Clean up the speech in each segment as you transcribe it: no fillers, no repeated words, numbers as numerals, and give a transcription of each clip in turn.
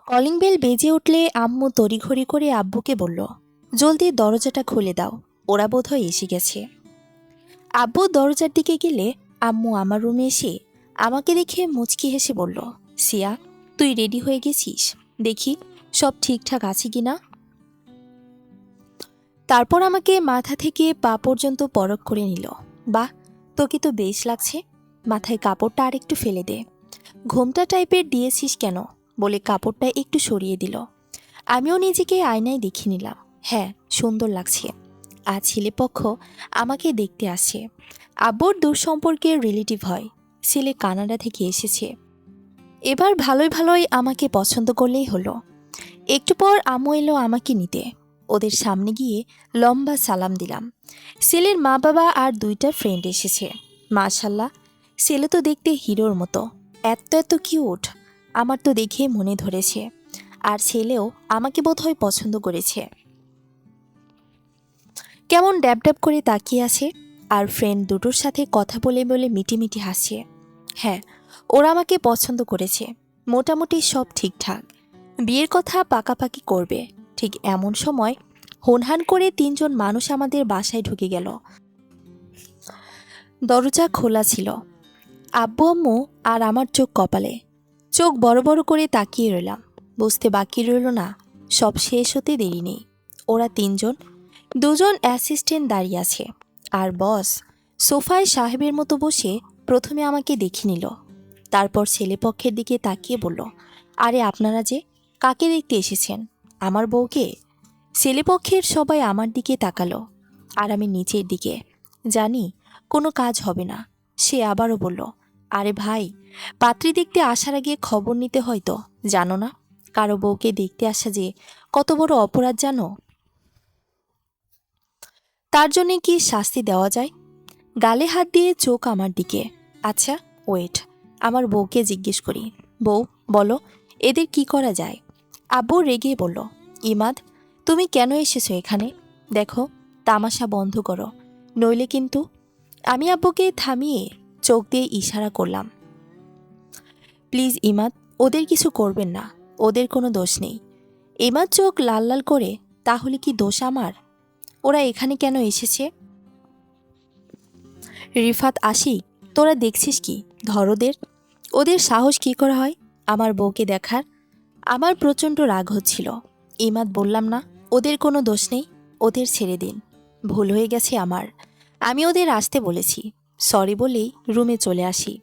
Calling bell বেজে উঠলে আম্মু তড়িঘড়ি করে আব্বুকে বলল, জলদি দরজাটা খুলে দাও, ওরা বোধহয় এসে গেছে। আব্বু দরজার দিকে গেলে আম্মু আমার রুমে এসে আমাকে দেখে মুচকি হেসে বলল, সিয়া, তুই রেডি হয়ে গেছিস? দেখি সব ঠিকঠাক আছে কিনা। তারপর আমাকে মাথা থেকে পা পর্যন্ত পরখ করে নিল। বাহ, তোকে তো বেশ লাগছে, মাথায় কাপড়টা আর একটু ফেলে দে। ঘোমটা টাইপের দিয়েছিস কেন, বলে কাপড়টা একটু সরিয়ে দিল। আমিও নিজেকে আয়নায় দেখে নিলাম। হ্যাঁ, সুন্দর লাগছে। আজ ছেলেপক্ষ আমাকে দেখতে আসছে। আব্বুর দূর সম্পর্কের রিলেটিভ হয়, ছেলে কানাডা থেকে এসেছে। এবার ভালোই ভালোই আমাকে পছন্দ করলেই হলো। একটু পর আম্মু এলো আমাকে নিতে। ওদের সামনে গিয়ে লম্বা সালাম দিলাম। ছেলের মা বাবা আর দুইটা ফ্রেন্ড এসেছে। মাশাল্লাহ, ছেলে তো দেখতে হিরোর মতো, এত এত কিউট। আমার তো দেখে মনে ধরেছে। আর ছেলেও আমাকে বোধহয় পছন্দ করেছে। কেমন ড্যাব ড্যাব করে তাকিয়ে আছে, আর ফ্রেন্ড দুটোর সাথে কথা বলে বলে মিটিমিটি হাসছে। হ্যাঁ, ওরা আমাকে পছন্দ করেছে। মোটামুটি সব ঠিকঠাক। বিয়ের কথা পাকাপাকি করবে। ঠিক এমন সময় হনহান করে তিনজন মানুষ আমাদের বাসায় ঢুকে গেল। দরজা খোলা ছিল। আব্বু আম্মু আর আমার চোখ কপালে। চোখ বড় বড় করে তাকিয়ে রইলাম। বুঝতে বাকি রইল না, সব শেষ হতে দেরি নেই। ওরা তিনজন, দুজন অ্যাসিস্ট্যান্ট দাঁড়িয়ে আছে, আর বস সোফায় সাহেবের মতো বসে প্রথমে আমাকে দেখে নিল। তারপর ছেলেপক্ষের দিকে তাকিয়ে বলল, আরে আপনারা যে কাকে দেখতে এসেছেন? আমার বউকে। ছেলেপক্ষের সবাই আমার দিকে তাকালো, আর আমি নিচের দিকে। জানি কোনো কাজ হবে না। সে আবারও বলল, আরে ভাই, পাত্রী দেখতে আসার আগে খবর নিতে হয় তো, জানো না? কারো বউকে দেখতে আসা যে কত বড় অপরাধ জানো? তার জন্যে কি শাস্তি দেওয়া যায়? গালে হাত দিয়ে চোখ আমার দিকে। আচ্ছা, ওয়েট, আমার বউকে জিজ্ঞেস করি। বউ, বলো, এদের কি করা যায়? আব্বু রেগে বলল, ইমাদ, তুমি কেন এসেছো এখানে? দেখো, তামাশা বন্ধ করো, নইলে কিন্তু। আমি আব্বুকে থামিয়ে চোখ দিয়ে ইশারা করলাম, প্লিজ ইমাদ, ওদের কিছু করবেন না, ওদের কোনো দোষ নেই। ইমাদ চোখ লাল লাল করে, তাহলে কি দোষ আমার? ওরা এখানে কেন এসেছে? রিফাত, আসি, তোরা দেখছিস কি? ধরোদের, ওদের সাহস কি করে হয় আমার বউকে দেখার? আমার প্রচণ্ড রাগ হচ্ছিল। ইমাদ, বললাম না ওদের কোনো দোষ নেই, ওদের ছেড়ে দিন। ভুল হয়ে গেছে আমার, আমি ওদের আসতে বলেছি। সরি বলেই রুমে চলে আসি।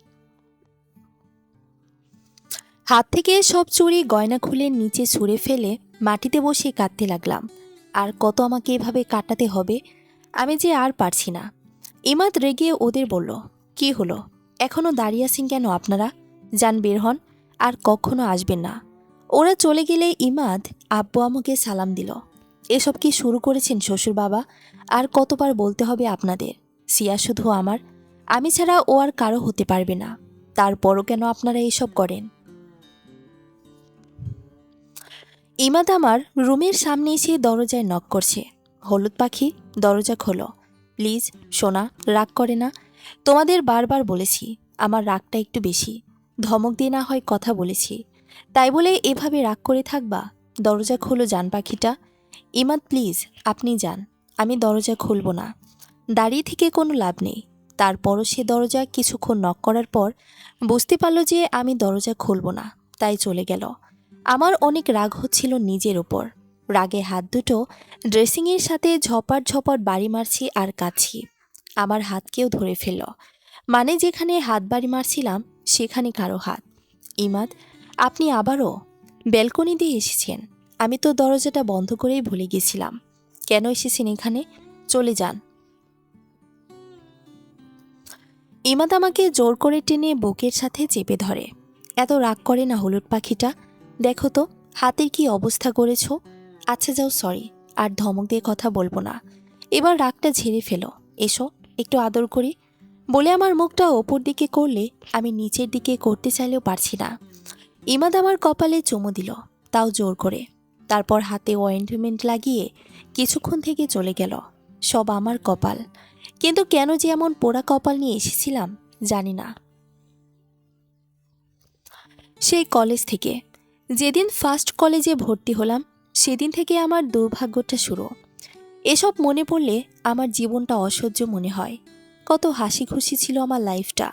হাত থেকে সব চুড়ি গয়না খুলে নিচে ছুঁড়ে ফেলে মাটিতে বসে কাঁদতে লাগলাম। আর কত আমাকে এভাবে কাটাতে হবে? আমি যে আর পারছি না। ইমাদ রেগে ওদের বলল, কি হলো, এখনও দাঁড়িয়ে আছেন কেন আপনারা? যান, বের হন, আর কখনো আসবেন না। ওরা চলে গেলে ইমাদ আব্বু আম্মুকে সালাম দিল। এসব কি শুরু করেছেন শ্বশুর বাবা? আর কতবার বলতে হবে আপনাদের? সিয়া শুধু আমার, আমি ছাড়া ও আর কারো হতে পারবে না। তারপরও কেন আপনারা এসব করেন? ইমাদ আমার রুমের সামনে এসে দরজায় নক করছে। হলুদ পাখি, দরজা খোলো প্লিজ। সোনা, রাগ করে না। তোমাদের বারবার বলেছি আমার রাগটা একটু বেশি। ধমক দিয়ে না হয় কথা বলেছি, তাই বলে এভাবে রাগ করে থাকবা? দরজা খোলো জান পাখিটা। ইমাদ প্লিজ, আপনি যান, আমি দরজা খুলব না। দাঁড়িয়ে থেকে কোনো লাভ নেই। তারপরও সে দরজা কিছুক্ষণ নক করার পর বুঝতে পারল যে আমি দরজা খুলব না, তাই চলে গেল। আমার অনেক রাগ হচ্ছিল নিজের ওপর। রাগে হাত দুটো ড্রেসিংয়ের সাথে ঝপাট ঝপাট বাড়ি মারছি আর কাঁদছি। আমার হাত কেউ ধরে ফেলল, মানে যেখানে হাত বাড়ি মারছিলাম সেখানে কারো হাত। ইমাদ, আপনি আবারও ব্যালকনি দিয়ে এসেছেন? আমি তো দরজাটা বন্ধ করেই ভুলে গেছিলাম। কেন এসেছেন এখানে? চলে যান। ইমাদ আমাকে জোর করে টেনে বুকের সাথে চেপে ধরে। এত রাগ করে না হলুদ পাখিটা। দেখো তো হাতের কি অবস্থা করেছো। আচ্ছা যাও, সরি, আর ধমক দিয়ে কথা বলবো না। এবার রাগটা ঝেড়ে ফেলো, এসো একটু আদর করি। বলে আমার মুখটা ওপর দিকে করলে আমি নিচের দিকে করতে চাইলেও পারছি না। ইমাদ আমার কপালে চুমু দিল, তাও জোর করে। তারপর হাতে অয়েন্টমেন্ট লাগিয়ে কিছুক্ষণ থেকে চলে গেল। সব আমার কপাল, কিন্তু কেন যে এমন পোড়া কপাল নিয়ে এসেছিলাম জানি না। সেই কলেজ থেকে যেদিন ফার্স্ট কলেজে ভর্তি হলাম সেদিন থেকে আমার দুর্ভাগ্যটা শুরু। এসব মনে পড়লে আমার জীবনটা অসহ্য মনে হয়। কত হাসি খুশি ছিল আমার লাইফটা।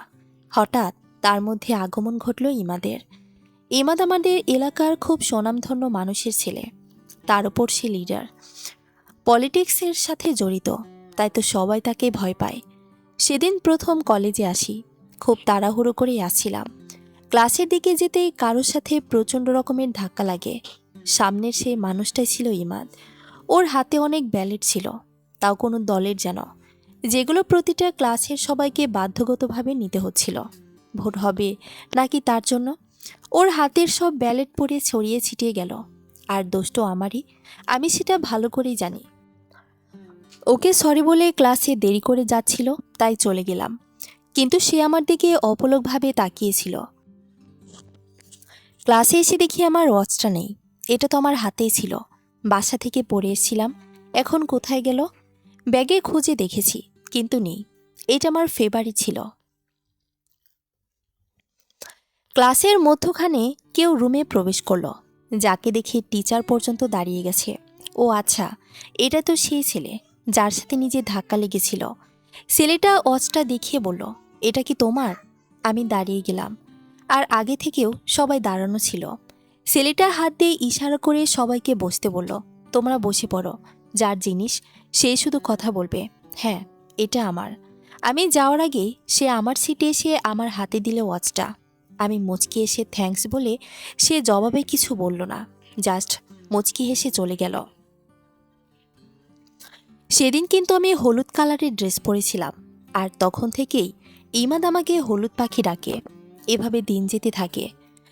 হঠাৎ তার মধ্যে আগমন ঘটল ইমাদের। ইমাদ আমাদের এলাকার খুব স্বনামধন্য মানুষের ছেলে। তার উপর সে লিডার, পলিটিক্সের সাথে জড়িত, তাই তো সবাই তাকে ভয় পায়। সেদিন প্রথম কলেজে আসি, খুব তাড়াহুড়ো করেই আসছিলাম। ক্লাসের দিকে যেতেই কারোর সাথে প্রচণ্ড রকমের ধাক্কা লাগে। সামনের সেই মানুষটাই ছিল ইমাদ। ওর হাতে অনেক ব্যালেট ছিল, তাও কোনো দলের যেন, যেগুলো প্রতিটা ক্লাসের সবাইকে বাধ্যগতভাবে নিতে হচ্ছিল। ভোট হবে নাকি তার জন্য। ওর হাতের সব ব্যালেট পড়ে ছড়িয়ে ছিটিয়ে গেল। আর দোষটা আমারই, আমি সেটা ভালো করেই জানি। ওকে সরি বলে ক্লাসে দেরি করে যাচ্ছিল, তাই চলে গেলাম। কিন্তু সে আমার দিকে অপলকভাবে তাকিয়েছিল। ক্লাসে এসে দেখি আমার ওয়াচটা নেই। এটা তো আমার হাতেই ছিল, বাসা থেকে পড়ে এসেছিলাম। এখন কোথায় গেল? ব্যাগে খুঁজে দেখেছি, কিন্তু নেই। এটা আমার ফেভারিট ছিল। ক্লাসের মধ্যখানে কেউ রুমে প্রবেশ করলো, যাকে দেখে টিচার পর্যন্ত দাঁড়িয়ে গেছে। ও আচ্ছা, এটা তো সেই ছেলে যার সাথে নিজে ধাক্কা লেগেছিল। ছেলেটা ওয়াচটা দেখিয়ে বলল, এটা কি তোমার? আমি দাঁড়িয়ে গেলাম, আর আগে থেকেও সবাই দাঁড়ানো ছিল। ছেলেটা হাত দিয়ে ইশারা করে সবাইকে বসতে বলল, তোমরা বসে পড়ো। যার জিনিস সে শুধু কথা বলবে। হ্যাঁ, এটা আমার। আমি যাওয়ার আগে সে আমার সিটে এসে আমার হাতে দিল ওয়াচটা। আমি মুচকি এসে থ্যাঙ্কস বলে সে জবাবে কিছু বলল না, জাস্ট মুচকি হেসে চলে গেল। সেদিন কিন্তু আমি হলুদ কালারের ড্রেস পরেছিলাম, আর তখন থেকেই ইমাদ আমাকে হলুদ পাখি ডাকে। এভাবে দিন যেতে থাকে।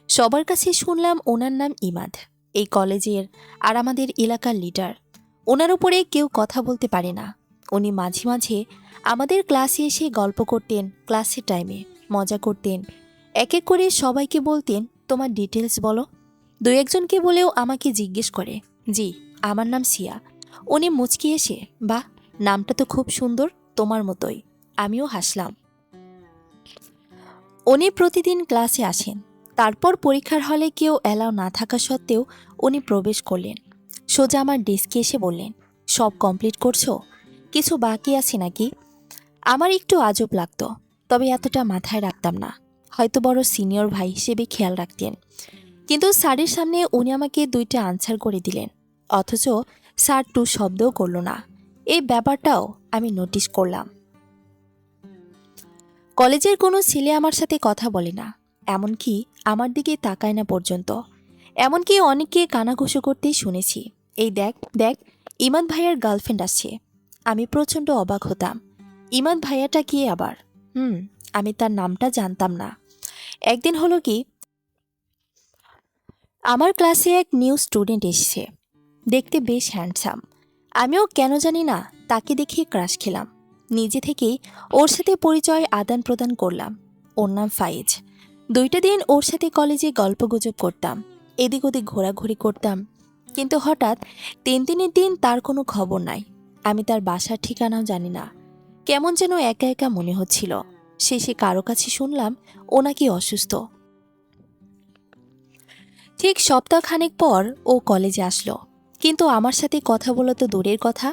সবার কাছে শুনলাম ওনার নাম ইমাদ, এই কলেজের আর আমাদের এলাকার লিডার। ওনার উপরে কেউ কথা বলতে পারে না। উনি মাঝে মাঝে আমাদের ক্লাসে এসে গল্প করতেন, ক্লাসের টাইমে মজা করতেন। এক এক করে সবাইকে বলতেন, তোমার ডিটেলস বলো। দু একজনকে বলেও আমাকে জিজ্ঞেস করে, জি আমার নাম সিয়া। উনি মুচকি এসে, বাহ, নামটা তো খুব সুন্দর, তোমার মতোই। আমিও হাসলাম। উনি প্রতিদিন ক্লাসে আসেন। তারপর পরীক্ষার হলে কেউ অ্যালাউ না থাকা সত্ত্বেও উনি প্রবেশ করলেন। সোজা আমার ডেস্কে এসে বললেন, সব কমপ্লিট করছো? কিছু বাকি আছে নাকি? আমার একটু আজব লাগতো, তবে এতটা মাথায় রাখতাম না। হয়তো বড় সিনিয়র ভাই হিসেবে খেয়াল রাখতেন। কিন্তু স্যারের সামনে উনি আমাকে দুইটা আনসার করে দিলেন, অথচ স্যার টু শব্দও করল না। এই ব্যাপারটাও আমি নোটিশ করলাম। কলেজের কোনো ছেলে আমার সাথে কথা বলে না, এমনকি আমার দিকে তাকায় না পর্যন্ত। এমনকি অনেককে কানাঘুষো করতেই শুনেছি, এই দেখ দেখ, ইমাদ ভাইয়ার গার্লফ্রেন্ড আসছে। আমি প্রচণ্ড অবাক হতাম। ইমাদ ভাইয়াটা কে আবার? আমি তার নামটা জানতাম না। একদিন হলো কি, আমার ক্লাসে এক নিউ স্টুডেন্ট এসেছে। দেখতে বেশ হ্যান্ডসাম। আমিও কেন জানি না তাকে দেখে ক্রাশ খেলাম। নিজে থেকেই ওর সাথে পরিচয় আদান প্রদান করলাম। ওর নাম ফাইজ। 2টা দিন ওর সাথে কলেজে গল্পগুজব করতাম, এদিক ওদিক ঘোরাঘুরি করতাম। কিন্তু হঠাৎ 3 দিনের দিন তার কোনো খবর নাই। আমি তার বাসার ঠিকানাও জানি না। কেমন যেন একা একা মনে হচ্ছিল। শেষে কারো কাছে শুনলাম ও নাকি অসুস্থ। ঠিক সপ্তাহখানেক পর ও কলেজে আসলো, কিন্তু আমার সাথে কথা বলা তো দূরের কথা,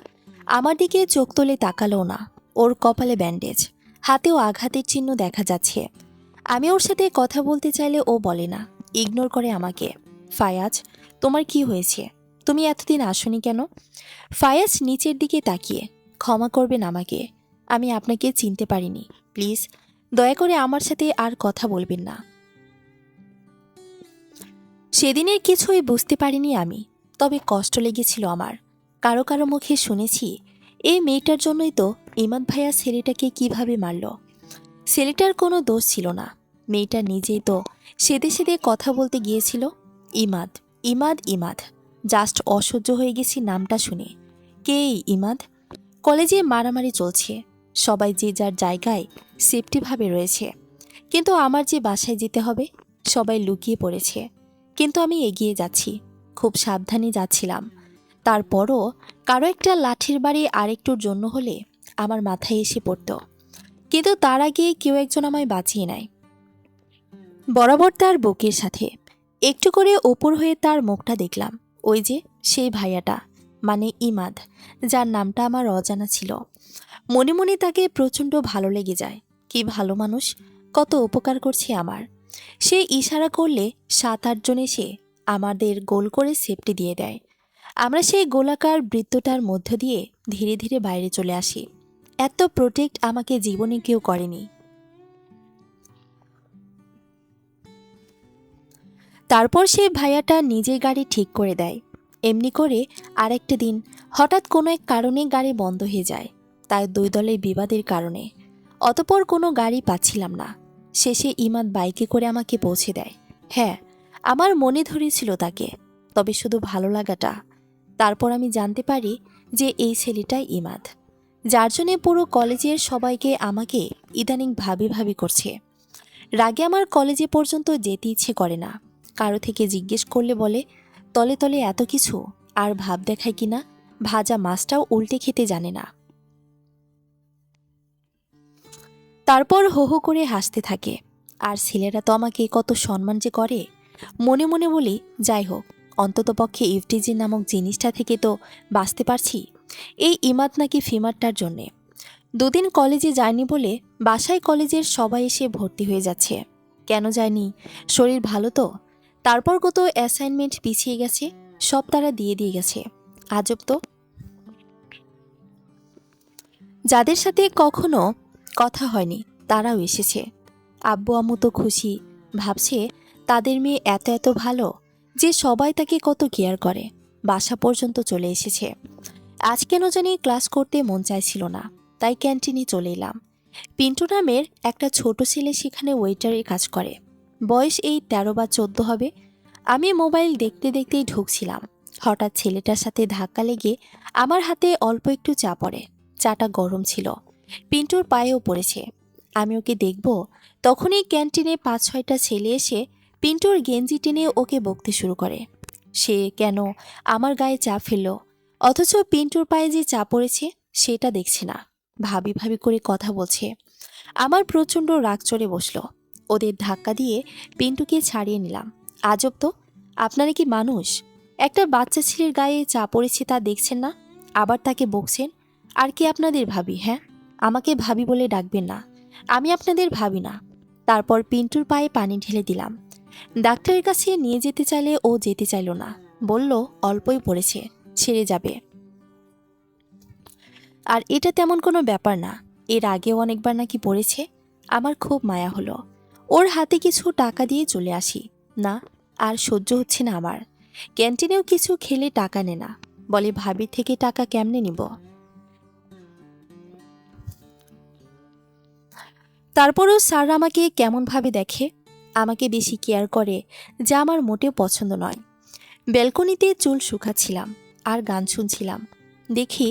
আমার দিকে চোখ তুলে তাকালো না। ওর কপালে ব্যান্ডেজ, হাতেও আঘাতের চিহ্ন দেখা যাচ্ছে। আমি ওর সাথে কথা বলতে চাইলে ও বলে না, ইগনোর করে আমাকে। ফায়াজ, তোমার কি হয়েছে? তুমি এতদিন আসোনি কেন? ফায়াজ নিচের দিকে তাকিয়ে, ক্ষমা করবেন আমাকে, আমি আপনাকে চিনতে পারিনি। প্লিজ দয়া করে আমার সাথে আর কথা বলবেন না। সেদিনের কিছুই বুঝতে পারিনি আমি, তবে কষ্ট লেগেছিল আমার। কারো কারো মুখে শুনেছি, এই মেয়েটার জন্যই তো ইমাদ ভাইয়া ছেলেটাকে কিভাবে মারল। ছেলেটার কোনো দোষ ছিল না, মেয়েটা নিজেই তো সেদে সেদে কথা বলতে গিয়েছিল। ইমাদ ইমাদ ইমাদ, জাস্ট অসহ্য হয়ে গেছি নামটা শুনে। কে এই ইমাদ? কলেজে মারামারি চলছে, সবাই যে যার জায়গায় সেফটিভাবে রয়েছে, কিন্তু আমার যে বাসায় যেতে হবে, সবাই লুকিয়ে পড়েছে। কিন্তু আমি এগিয়ে যাচ্ছি, খুব সাবধানে যাচ্ছিলাম। তারপরও কারো একটা লাঠির বাড়ি আরেকটুর জন্য হলে আমার মাথায় এসে পড়ত। কিন্তু তার আগে কেউ একজন আমায় বাঁচিয়ে নেয়, বরাবর তার বুকের সাথে। একটু করে ওপর হয়ে তার মুখটা দেখলাম। ওই যে সেই ভাইয়াটা, মানে ইমাদ, যার নামটা আমার অজানা ছিল। মনে মনে তাকে প্রচণ্ড ভালো লেগে যায়। কি ভালো মানুষ, কত উপকার করছে আমার। সে ইশারা করলে 7-8 জন এসে আমাদের গোল করে সেফটি দিয়ে দেয়। আমরা সেই গোলাকার বৃত্তটার মধ্য দিয়ে ধীরে ধীরে বাইরে চলে আসি। এত প্রোটেক্ট আমাকে জীবনে কেউ করেনি। তারপর সে ভাইয়াটা নিজের গাড়ি ঠিক করে দেয়। এমনি করে আরেকটা দিন হঠাৎ কোনো এক কারণে গাড়ি বন্ধ হয়ে যায়, তার 2 দলের বিবাদের কারণে। অতপর কোনো গাড়ি পাচ্ছিলাম না। শেষে ইমাদ বাইকে করে আমাকে পৌঁছে দেয়। হ্যাঁ, আমার মনে ধরেছিল তাকে, তবে শুধু ভালো লাগাটা। তারপর আমি জানতে পারি যে এই ছেলেটাই ইমাদ, যার জন্যে পুরো কলেজের সবাইকে আমাকে ইদানিং ভাবি ভাবি করছে। রাগে আমার কলেজে পর্যন্ত যেতে ইচ্ছে করে না। কারো থেকে জিজ্ঞেস করলে বলে, তলে তলে এত কিছু, আর ভাব দেখায় কিনা ভাজা মাছটাও উল্টে খেতে জানে না। তারপর হো হো করে হাসতে থাকে। আর ছেলেরা তো আমাকে কত সম্মান যে করে। মনে মনে বলি, যাই হোক, অন্ততপক্ষে ইফটিজি নামক জিনিসটা থেকে তো বাঁচতে পারছি, এই ইমাদ নাকি ফিমারটার জন্যে। 2 দিন কলেজে যায়নি বলে বাসায় কলেজের সবাই এসে ভর্তি হয়ে যাচ্ছে। কেন যায়নি? শরীর ভালো তো। তারপর কত অ্যাসাইনমেন্ট পিছিয়ে গেছে, সব তারা দিয়ে গেছে। আজব তো। যাদের সাথে কখনো কথা হয়নি তারাও এসেছে। আব্বু আম্মু তো খুশি, ভাবছে তাদের মেয়ে এত এত ভালো যে সবাই তাকে কত কেয়ার করে। বাসা পর্যন্ত চলে এসেছে। আজ কেন জানি ক্লাস করতে মন চাইছিল না, তাই ক্যান্টিনে চলে এলাম। পিন্টু নামের একটা ছোট ছেলে সেখানে ওয়েটারের কাজ করে। বয়স এই 13 বা 14 হবে। আমি মোবাইল দেখতে দেখতেই ঢুকছিলাম। হঠাৎ ছেলেটার সাথে ধাক্কা লেগে আমার হাতে অল্প একটু চা পড়ে। চাটা গরম ছিল, পিন্টুর পায়েও পড়েছে। আমি ওকে দেখব, তখনই ক্যান্টিনে 5-6টা ছেলে এসে পিন্টুর গেঞ্জি টেনে ওকে বকতে শুরু করে। সে কেন আমার গায়ে চা ফেলল, অথচ পিন্টুর পায়ে যে চা পড়েছে সেটা দেখছে না। ভাবি ভাবি করে কথা বলছে। আমার প্রচণ্ড রাগ চড়ে বসলো। ওদের ধাক্কা দিয়ে পিন্টুকে ছাড়িয়ে নিলাম। আজব তো, আপনারা কি মানুষ? একটা বাচ্চা ছেলের গায়ে চা পড়েছে তা দেখছেন না, আবার তাকে বকছেন। আর কি আপনাদের ভাবি? হ্যাঁ, আমাকে ভাবি বলে ডাকবেন না, আমি আপনাদের ভাবি না। তারপর পিন্টুর পায়ে পানি ঢেলে দিলাম। ডাক্তারের কাছে নিয়ে যেতে চাইলে ও যেতে চাইল না, বলল অল্পই পড়েছে, ছেড়ে যাবে। আর এটা তেমন কোনো ব্যাপার না, এর আগেও অনেকবার নাকি পড়েছে। আমার খুব মায়া হলো। ওর হাতে কিছু টাকা দিয়ে চলে আসি। না, আর সহ্য হচ্ছে না আমার। ক্যান্টিনেও কিছু খেলে টাকা নেয় না, বলে ভাবির থেকে টাকা কেমনে নিব। তারপরও স্যার আমাকে কেমনভাবে দেখে, আমাকে বেশি কেয়ার করে, যা আমার মোটেও পছন্দ নয়। ব্যালকনিতে চুল শুকাচ্ছিলাম আর গান শুনছিলাম। দেখি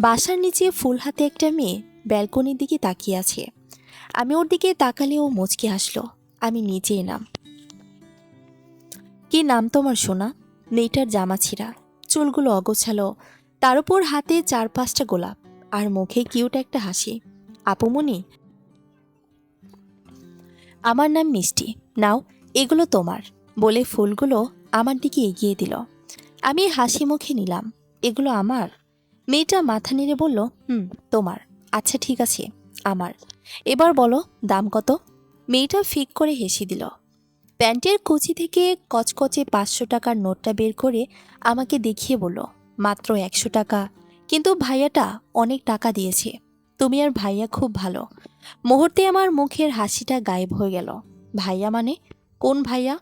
বাসার নিচে ফুল হাতে একটা মেয়ে ব্যালকনির দিকে তাকিয়ে আছে। আমি ওর দিকে তাকালে ও মুচকি হাসলো। আমি নিচে এলাম। কি নাম তোমার সোনা? মেয়েটার জামা ছিঁড়া, চুলগুলো অগোছালো, তার উপর হাতে 4-5টা গোলাপ, আর মুখে কিউট একটা হাসি। আপুমনি। আমার নাম মিষ্টি, নাও এগুলো তোমার, বলে ফুলগুলো আমার দিকে এগিয়ে দিল। আমি হাসি মুখে নিলাম। এগুলো আমার? মেয়েটা মাথা নেড়ে বলল, তোমার। আচ্ছা ঠিক আছে, আমার। এবার বলো দাম কত? মেয়েটা ফিক করে হেসে দিল। প্যান্টের কুচি থেকে কচকচে 500 টাকার নোটটা বের করে আমাকে দেখিয়ে বলল, মাত্র 100 টাকা। কিন্তু ভাইয়াটা অনেক টাকা দিয়েছে। তুমি আর ভাইয়া খুব ভালো। মুহূর্তে আমার মুখের হাসিটা গায়েব হয়ে গেল। ভাইয়া মানে? কোন ভাইয়া?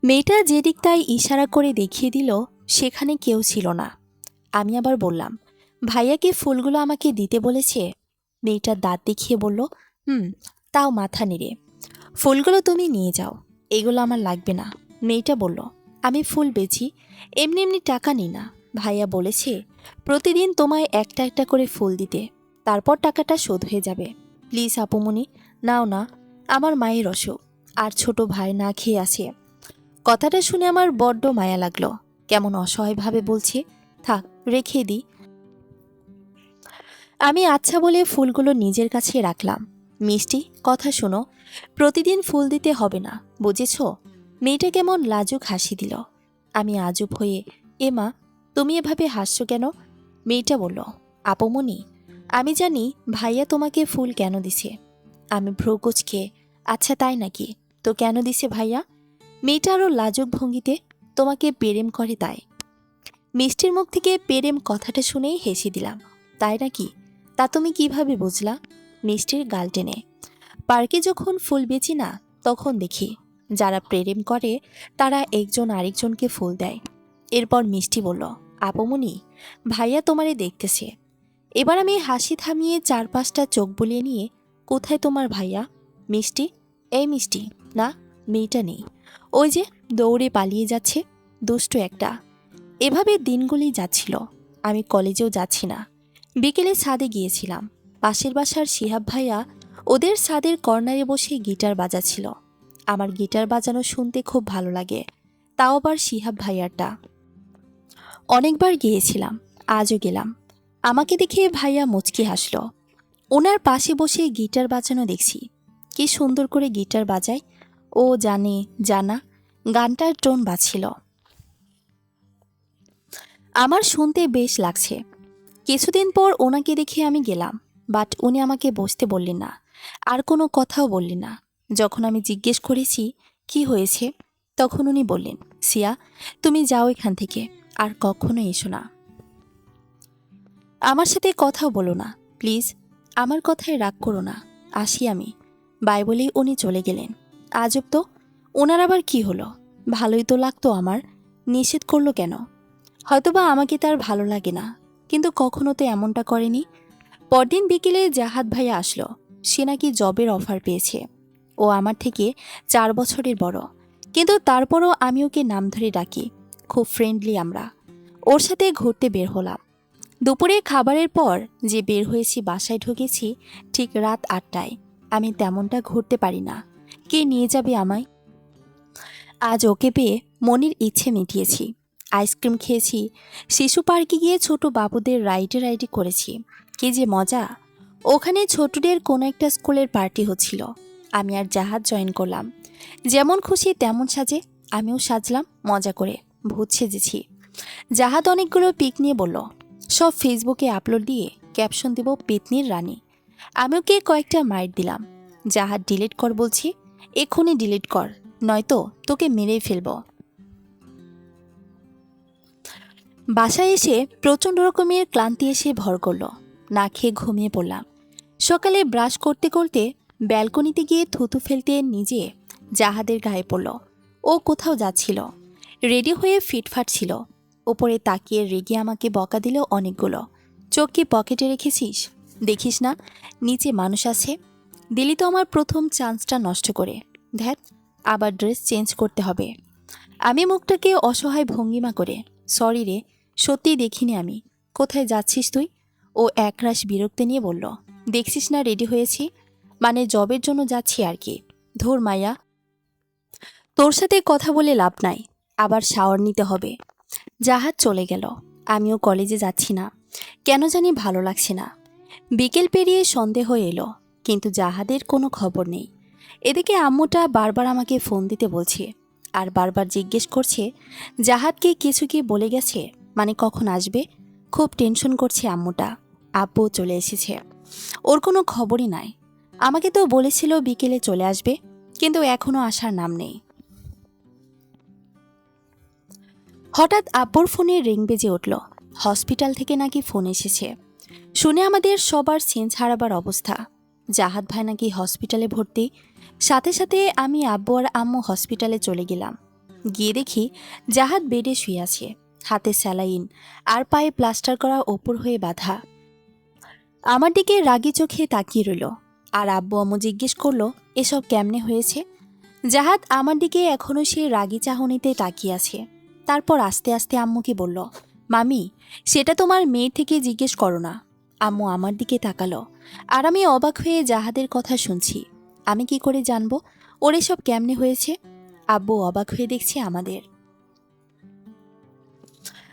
মেয়েটা যেদিক তাই ইশারা করে দেখিয়ে দিল সেখানে কেউ ছিল না। আমি আবার বললাম, ভাইয়াকে ফুলগুলো আমাকে দিতে বলেছে? মেয়েটা দাঁত দেখিয়ে বলল, তাও মাথা নেড়ে। ফুলগুলো তুমি নিয়ে যাও, এগুলো আমার লাগবে না। মেয়েটা বলল, আমি ফুল বেচি, এমনি এমনি টাকা নিই না। ভাইয়া বলেছে প্রতিদিন তোমায় একটা একটা করে ফুল দিতে, তারপর টাকাটা শোধ হয়ে যাবে। প্লিজ আপুমনি, নাও না, আমার মায়ের অসুখ, আর ছোট ভাই না খেয়ে আছে। কথাটা শুনে আমার বড্ড মায়া লাগলো। কেমন অসহায়ভাবে বলছে, থাক রেখে দিই। আমি আচ্ছা বলে ফুলগুলো নিজের কাছে রাখলাম। মিষ্টি, কথা শোনো, প্রতিদিন ফুল দিতে হবে না, বুঝেছ? মেয়েটা কেমন লাজুক হাসি দিল। আমি আজব হয়ে, মা, তুমি এভাবে হাসছো কেন? মেয়েটা বলল, আপমনি, আমি জানি ভাইয়া তোমাকে ফুল কেন দিছে। আমি ভ্রু কুঁচকে, আচ্ছা তাই নাকি, তো কেন দিছে ভাইয়া? মেয়েটা আরও লাজুক ভঙ্গিতে, তোমাকে প্রেম করে তাই। মিষ্টির মুখ থেকে প্রেম কথাটা শুনেই হেসে দিলাম। তাই নাকি? তা তুমি কিভাবে বুঝলা? মিষ্টির গাল টেনে, পার্কে যখন ফুল বেচি না, তখন দেখি যারা প্রেম করে তারা একজন আরেকজনকে ফুল দেয়। এরপর মিষ্টি বলল, আপমনি, ভাইয়া তোমারে দেখতেছে। এবার আমি হাসি থামিয়ে চারপাশটা চোখ বুলিয়ে নিয়ে, কোথায় তোমার ভাইয়া? মিষ্টি, এই মিষ্টি, না, মেয়েটা নেই। ওই যে দৌড়ে পালিয়ে যাচ্ছে, দুষ্ট একটা। এভাবে দিনগুলি যাচ্ছিল। আমি কলেজেও যাচ্ছি না। বিকেলে ছাদে গিয়েছিলাম। পাশের বাসার শিহাব ভাইয়া ওদের ছাদের কর্নারে বসে গিটার বাজাচ্ছিল। আমার গিটার বাজানো শুনতে খুব ভালো লাগে, তাও আবার শিহাব ভাইয়ারটা। অনেকবার গিয়েছিলাম, আজও গেলাম। আমাকে দেখে ভাইয়া মুচকি হাসল। ওনার পাশে বসে গিটার বাজানো দেখছি। কি সুন্দর করে গিটার বাজায়। ও জানে জানা গানটার টোন বাজছিল। আমার শুনতে বেশ লাগছে। কিছুদিন পর ওনাকে দেখে আমি গেলাম, বাট উনি আমাকে বসতে বললেন না, আর কোনো কথাও বললেন না। যখন আমি জিজ্ঞেস করেছি কি হয়েছে, তখন উনি বললেন, সিয়া, তুমি যাও এখান থেকে, আর কখনো এসো না। আমার সাথে কথাও বলো না, প্লিজ। আমার কথায় রাগ করো না, আসি আমি। বাই বলেই উনি চলে গেলেন। আজব তো, ওনার আবার কি হলো? ভালোই তো লাগতো আমার, নিষেধ করলো কেন? হয়তোবা আমাকে তার ভালো লাগে না, কিন্তু কখনো তো এমনটা করেনি। পরদিন বিকেলে জাহাদ ভাইয়া আসলো। সে নাকি জবের অফার পেয়েছে। ও আমার থেকে 4 বছরের বড়, কিন্তু তারপরও আমি ওকে নাম ধরে ডাকি। খুব ফ্রেন্ডলি আমরা। ওর সাথে ঘুরতে বের হলাম। দুপুরে খাবারের পর যে বের হয়েছি, বাসায় ঢুকেছি ঠিক রাত 8টায়। আমি তেমনটা ঘুরতে পারি না। কে নিয়ে যাবে আমায়? আজ ওকে পেয়ে মনের ইচ্ছে মিটিয়েছি। আইসক্রিম খেয়েছি, শিশু পার্কে গিয়ে ছোট বাবুদের রাইডে করেছি। কি যে মজা! ওখানে ছোটদের কোনো একটা স্কুলের পার্টি হচ্ছিল। আমি আর জাহাজ জয়েন করলাম। যেমন খুশি তেমন সাজে, আমিও সাজলাম মজা করে, ভূত সেজেছি। জাহাজ অনেকগুলো পিক নিয়ে বলল, সব ফেসবুকে আপলোড দিয়ে ক্যাপশন দেব পেতনির রানী। আমি ওকে কয়েকটা মাইট দিলাম। জাহাজ ডিলিট কর বলছি, এক্ষুনি ডিলিট কর, নয়তো তোকে মেরেই ফেলব। বাসায় এসে প্রচণ্ড রকমের ক্লান্তি এসে ভর করল। না খেয়ে ঘুমিয়ে পড়লাম। সকালে ব্রাশ করতে করতে ব্যালকনিতে গিয়ে থুতু ফেলতে নিজে জাহাদের গায়ে পড়ল। ও কোথাও যাচ্ছিল, রেডি হয়ে ফিটফাট ছিল। ওপরে তাকিয়ে রেগে আমাকে বকা দিল অনেকগুলো। চোখ কি পকেটে রেখেছিস? দেখিস না নিচে মানুষ আছে? দিলি তো আমার প্রথম চান্সটা নষ্ট করে। ধ্যাত, আবার ড্রেস চেঞ্জ করতে হবে। আমি মুখটাকে অসহায় ভঙ্গিমা করে, সরি রে, সত্যিই দেখিনি আমি। কোথায় যাচ্ছিস তুই? ও একরাশ বিরক্তি নিয়ে বলল, দেখছিস না রেডি হয়েছি, মানে জবের জন্য যাচ্ছি আর কি। ধুর মাইয়া, তোর সাথে কথা বলে লাভ নাই, আবার শাওয়ার নিতে হবে। জাহাজ চলে গেল। আমিও কলেজে যাচ্ছি না, কেন জানি ভালো লাগছে না। বিকেল পেরিয়ে সন্ধে হয়ে এলো, কিন্তু জাহাদের কোনো খবর নেই। এদিকে আম্মুটা বারবার আমাকে ফোন দিতে বলছে, আর বারবার জিজ্ঞেস করছে জাহাদকে কিছু কি বলে গেছে, মানে কখন আসবে। খুব টেনশন করছে আম্মুটা। আব্বু চলে এসেছে, ওর কোনো খবরই নাই। আমাকে তো বলেছিল বিকেলে চলে আসবে, কিন্তু এখনো আসার নাম নেই। হঠাৎ আব্বুর ফোনে রিং বেজে উঠল। হসপিটাল থেকে নাকি ফোন এসেছে। শুনে আমাদের সবার সেন্স হারাবার অবস্থা। জাহাদ ভাই নাকি হসপিটালে ভর্তি। সাথে সাথে আমি আব্বু আর আম্মু হসপিটালে চলে গেলাম। গিয়ে দেখি জাহাদ বেডে শুয়ে আছে, হাতে স্যালাইন আর পায়ে প্লাস্টার করা ওপর হয়ে বাঁধা। আমার দিকে রাগি চোখে তাকিয়ে রইল। আর আব্বু আম্মু জিজ্ঞেস করলো এসব কেমনে হয়েছে। জাহাদ আমার দিকে এখনও সে রাগি চাহনিতে তাকিয়ে আছে। তারপর আস্তে আস্তে আম্মুকে বলল, মামি, সেটা তোমার মেয়ে থেকে জিজ্ঞেস করো না। আম্মু আমার দিকে তাকালো, আর আমি অবাক হয়ে জাহাদের কথা শুনছি। আমি কি করে জানবো ওর এসব কেমনে হয়েছে? আব্বু অবাক হয়ে দেখছে আমাদের।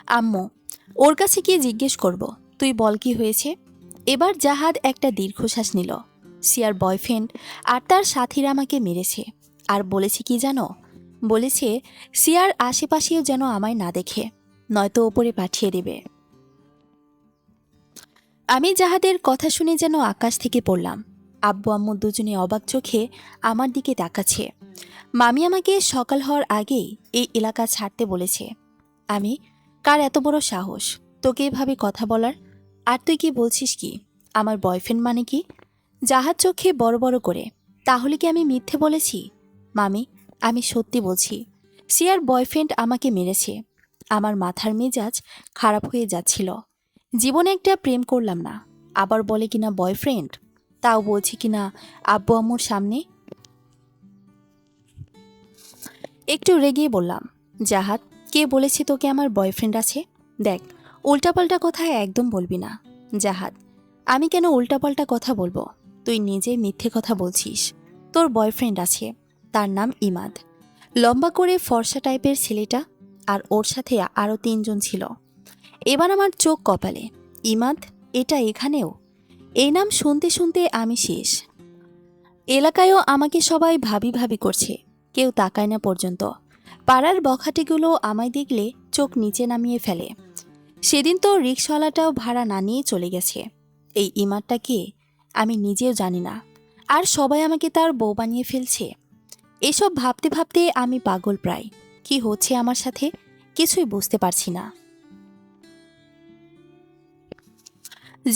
আম্মু, ওর কাছে গিয়ে জিজ্ঞেস করব, তুই বল কি হয়েছে। এবার জাহাদ একটা দীর্ঘশ্বাস নিল। সিয়ার বয়ফ্রেন্ড আর তার সাথীরা আমাকে মেরেছে। আর বলেছে কি জানো? বলেছে সিয়ার আশেপাশেও যেন আমায় না দেখে, নয়তো ওপরে পাঠিয়ে দেবে। আমি জাহাদের কথা শুনে যেন আকাশ থেকে পড়লাম। আব্বু আম্মু দুজনে অবাক চোখে আমার দিকে তাকাচ্ছে। মামি আমাকে সকাল হওয়ার আগেই এই এলাকা ছাড়তে বলেছে। আমি, কার এত বড় সাহস তোকে এভাবে কথা বলার? আর তুই কি বলছিস কি? আমার বয়ফ্রেন্ড মানে কি? জাহাজ চোখে বড় বড় করে, তাহলে কি আমি মিথ্যে বলেছি? মামি, আমি সত্যি বলছি, সিয়ার বয়ফ্রেন্ড আমাকে মেরেছে। আমার মাথার মেজাজ খারাপ হয়ে যাচ্ছিল। জীবনে একটা প্রেম করলাম না, আবার বলে কিনা বয়ফ্রেন্ড, তাও বলছি কিনা আব্বু আম্মুর সামনে। একটু রেগেই বললাম, জাহাদ, কে বলেছে তোকে আমার বয়ফ্রেন্ড আছে? দেখ, উল্টাপাল্টা কথা একদম বলবি না। জাহাদ, আমি কেন উল্টাপাল্টা কথা বলবো? তুই নিজেই মিথ্যে কথা বলছিস। তোর বয়ফ্রেন্ড আছে, তার নাম ইমাদ। লম্বা করে ফর্সা টাইপের ছেলেটা, আর ওর সাথে আরও 3 জন ছিল। এবার আমার চোখ কপালে। ইমাদ, এটা এখানেও? এই নাম শুনতে শুনতে আমি শেষ। এলাকায়ও আমাকে সবাই ভাবি ভাবি করছে, কেউ তাকায় না পর্যন্ত। পাড়ার বখাটেগুলো আমায় দেখলে চোখ নিচে নামিয়ে ফেলে। সেদিন তো রিকশাওয়ালাটাও ভাড়া না নিয়ে চলে গেছে। এই ইমাদটা কে আমি নিজেও জানি না, আর সবাই আমাকে তার বউ বানিয়ে ফেলছে। এসব ভাবতে ভাবতে আমি পাগল প্রায়। কি হচ্ছে আমার সাথে কিছুই বুঝতে পারছি না।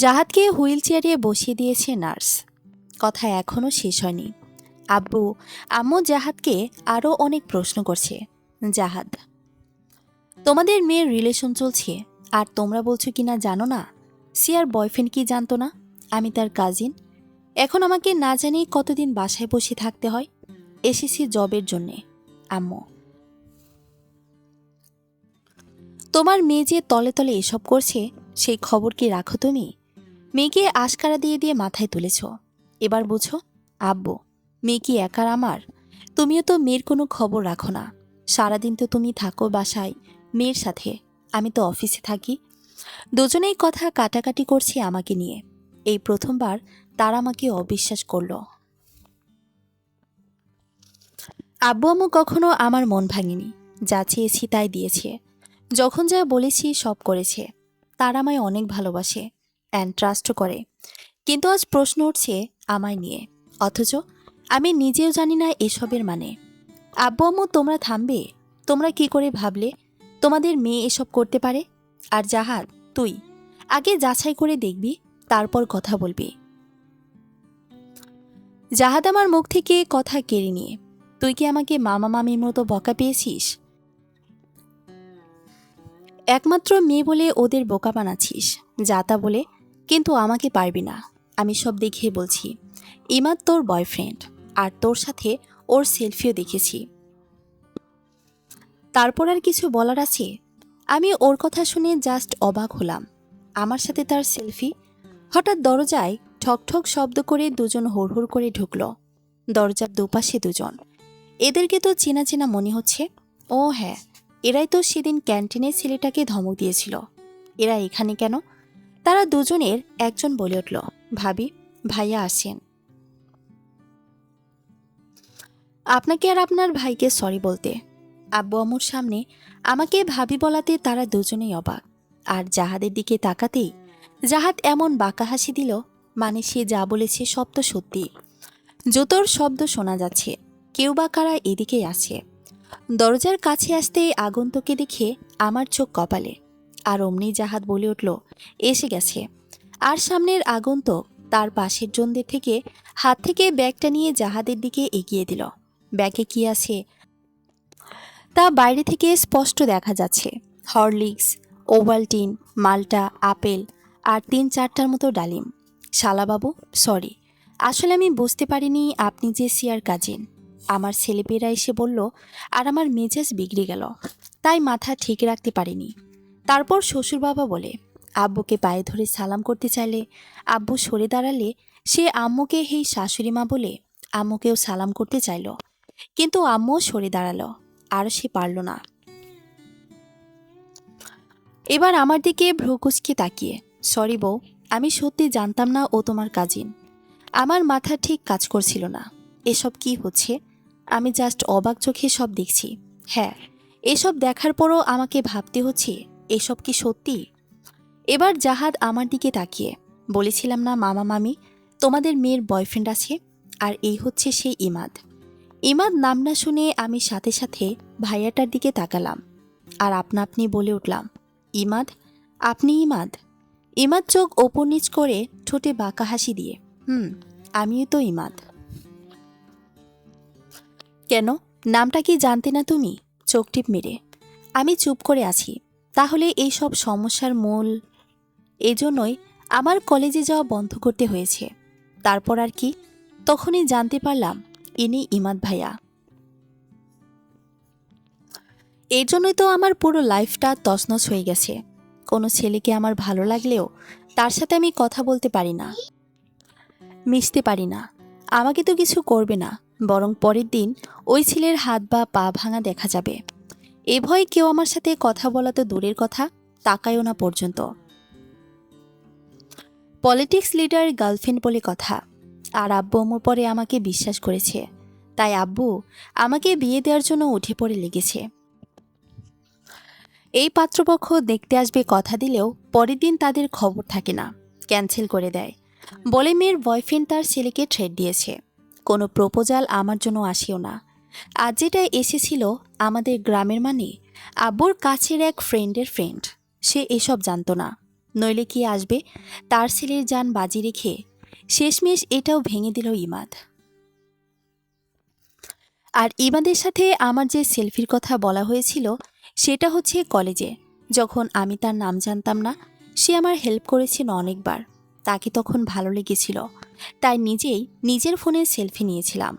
জাহাদকে হুইল চেয়ারে বসিয়ে দিয়েছে নার্স। কথা এখনো শেষ হয়নি। আব্বু আম্মু জাহাদকে আরও অনেক প্রশ্ন করছে। জাহাদ, তোমাদের মেয়ের রিলেশন চলছে, আর তোমরা বলছো কিনা জানো না? সিয়ার বয়ফ্রেন্ড কি জানতো না আমি তার কাজিন? এখন আমাকে না জানিয়ে কতদিন বাসায় বসে থাকতে হয়? এসেছি জবের জন্যে। আম্মু, তোমার মেয়ে যে তলে তলে এসব করছে, সেই খবর কি রাখো তুমি? মেয়েকে আশকারা দিয়ে দিয়ে মাথায় তুলেছ, এবার বুঝো? আব্বু, মেয়ে কি একার আমার? তুমিও তো মেয়ের কোনো খবর রাখো না। সারাদিন তো তুমি থাকো বাসায় মেয়ের সাথে, আমি তো অফিসে থাকি। দুজনেই কথা কাটাকাটি করছি আমাকে নিয়ে। এই প্রথমবার তারা আমাকে অবিশ্বাস করল। আব্বু আম্মু কখনো আমার মন ভাঙেনি। যা চেয়েছি তাই দিয়েছে, যখন যা বলেছি সব করেছে। তারা আমায় অনেক ভালোবাসে, অ্যান্ড ট্রাস্টও করে। কিন্তু আজ প্রশ্ন উঠছে আমায় নিয়ে, অথচ আমি নিজেও জানি না এসবের মানে। আব্বু আম্মু, তোমরা থামবে? তোমরা কি করে ভাবলে তোমাদের মেয়ে এসব করতে পারে? আর জাহাদ, তুই আগে যাচাই করে দেখবি, তারপর কথা বলবি। জাহাদ আমার মুখ থেকে কথা কেড়ে নিয়ে, তুই কি আমাকে মামা মামির মতো বকা পেয়েছিস? একমাত্র মেয়ে বলে ওদের বোকা বানাচ্ছিস, যা তা বলে। কিন্তু আমাকে পারবি না। আমি সব দেখে বলছি, ইমাদ তোর বয়ফ্রেন্ড, আর তোর সাথে ওর সেলফিও দেখেছি। তারপর আর কিছু বলার আছে? আমি ওর কথা শুনে জাস্ট অবাক হলাম। আমার সাথে তার সেলফি! হঠাৎ দরজায় ঠকঠক শব্দ করে দুজন হুড়হুড় করে ঢুকলো। দরজার দুপাশে দুজন। এদেরকে তো চেনা চেনা মনে হচ্ছে। ও হ্যাঁ, এরাই তো সেদিন ক্যান্টিনে ছেলেটাকে ধমক দিয়েছিল। এরা এখানে কেন? তারা দুজনের একজন বলে উঠল, ভাবি, ভাইয়া আসেন। আপনাকে আর আপনার ভাইকে সরি বলতে। আব্বু আম্মুর সামনে আমাকে ভাবি বলাতে তারা দুজনেই অবাক। আর জাহাদের দিকে তাকাতেই জাহাদ এমন বাঁকা হাসি দিল, মানে সে যা বলেছে সব তো সত্যি। জুতোর শব্দ শোনা যাচ্ছে, কেউ বা কারা এদিকেই আছে। দরজার কাছে আসতেই আগন্তুককে দেখে আমার চোখ কপালে। আর অমনি জাহাদ বলে উঠল, এসে গেছে। আর সামনের আগন্তুক তার পাশের জনদের থেকে হাত থেকে ব্যাগটা নিয়ে জাহাদের দিকে এগিয়ে দিল। ব্যাগে কি আছে তা বাইরে থেকে স্পষ্ট দেখা যাচ্ছে। হরলিক্স, ওভালটিন, মাল্টা, আপেল আর 3-4টার মতো ডালিম। শালাবাবু, সরি, আসলে আমি বুঝতে পারিনি আপনি যে সিয়ার কাজিন। আমার ছেলেপেয়েরা এসে বলল, আর আমার মেজাজ বিগড়ে গেল, তাই মাথা ঠিক রাখতে পারিনি। তারপর শ্বশুর বাবা বলে, আব্বুকে পায়ে ধরে সালাম করতে চাইলে আব্বু সরে দাঁড়ালে সে আম্মুকে হেই শাশুড়ি মা বলে আম্মুকেও সালাম করতে চাইল, কিন্তু আম্মুও সরে দাঁড়ালো, আর সে পারল না। এবার আমার দিকে ভ্রু কুঁচকে তাকিয়ে, সরি বউ, আমি সত্যি জানতাম না ও তোমার কাজিন। আমার মাথা ঠিক কাজ করছিল না। এসব কি হচ্ছে? আমি জাস্ট অবাক চোখে সব দেখছি। হ্যাঁ, এসব দেখার পরও আমাকে ভাবতে হচ্ছে এসব কি সত্যি? এবার জাহাদ আমার দিকে তাকিয়ে, বলেছিলাম না মামা মামি তোমাদের মেয়ের বয়ফ্রেন্ড আছে, আর এই হচ্ছে সেই ইমাদ। ইমাদ নাম না শুনে আমি সাথে সাথে ভাইয়াটার দিকে তাকালাম আর আপনা আপনি বলে উঠলাম, ইমাদ? আপনি ইমাদ? ইমাদ চোখ ওপর নিচ করে ঠোঁটে বাঁকা হাসি দিয়ে, আমিও তো ইমাদ। কেন, নামটা কি জানতে না তুমি? চোখ টিপ মেরে। আমি চুপ করে আছি। তাহলে এই সব সমস্যার মূল এজন্যই আমার কলেজে যাওয়া বন্ধ করতে হয়েছে। তারপর আর কি? তখনই জানতে পারলাম ইনি ইমাদ ভাইয়া। এই জন্যই তো আমার পুরো লাইফটা তছনছ হয়ে গেছে। কোনো ছেলেকে আমার ভালো লাগলেও তার সাথে আমি কথা বলতে পারি না, মিশতে পারি না। আমাকে তো কিছু করবে না, বরং পরের দিন ওই ছেলের হাত বা পা ভাঙা দেখা যাবে। এ ভয়ে কেউ আমার সাথে কথা বলা তো দূরের কথা, তাকায়ও না পর্যন্ত। পলিটিক্স লিডার গার্লফ্রেন্ড বলে কথা। আর আব্বু আম্মুর পরে আমাকে বিশ্বাস করেছে, তাই আব্বু আমাকে বিয়ে দেওয়ার জন্য উঠে পড়ে লেগেছে। এই পাত্রপক্ষ দেখতে আসবে কথা দিলেও পরের দিন তাদের খবর থাকে না, ক্যান্সেল করে দেয়। বলে মেয়ের বয়ফ্রেন্ড তার ছেলেকে থ্রেট দিয়েছে। কোনো প্রপোজাল আমার জন্য আসেও না। আজ যেটা এসেছিল আমাদের গ্রামের মানে আব্বুর কাছের এক ফ্রেন্ডের ফ্রেন্ড, সে এসব জানতো না। নইলে কি আসবে তার ছেলের জান বাজি রেখে? শেষমেশ এটাও ভেঙে দিল ইমাদ। আর ইমাদের সাথে আমার যে সেলফির কথা বলা হয়েছিল সেটা হচ্ছে কলেজে, যখন আমি তার নাম জানতাম না। সে আমার হেল্প করেছিল অনেকবার। তাকে তখন ভালো লেগেছিল, তাই নিজেই নিজের ফোনে সেলফি নিয়েছিলাম।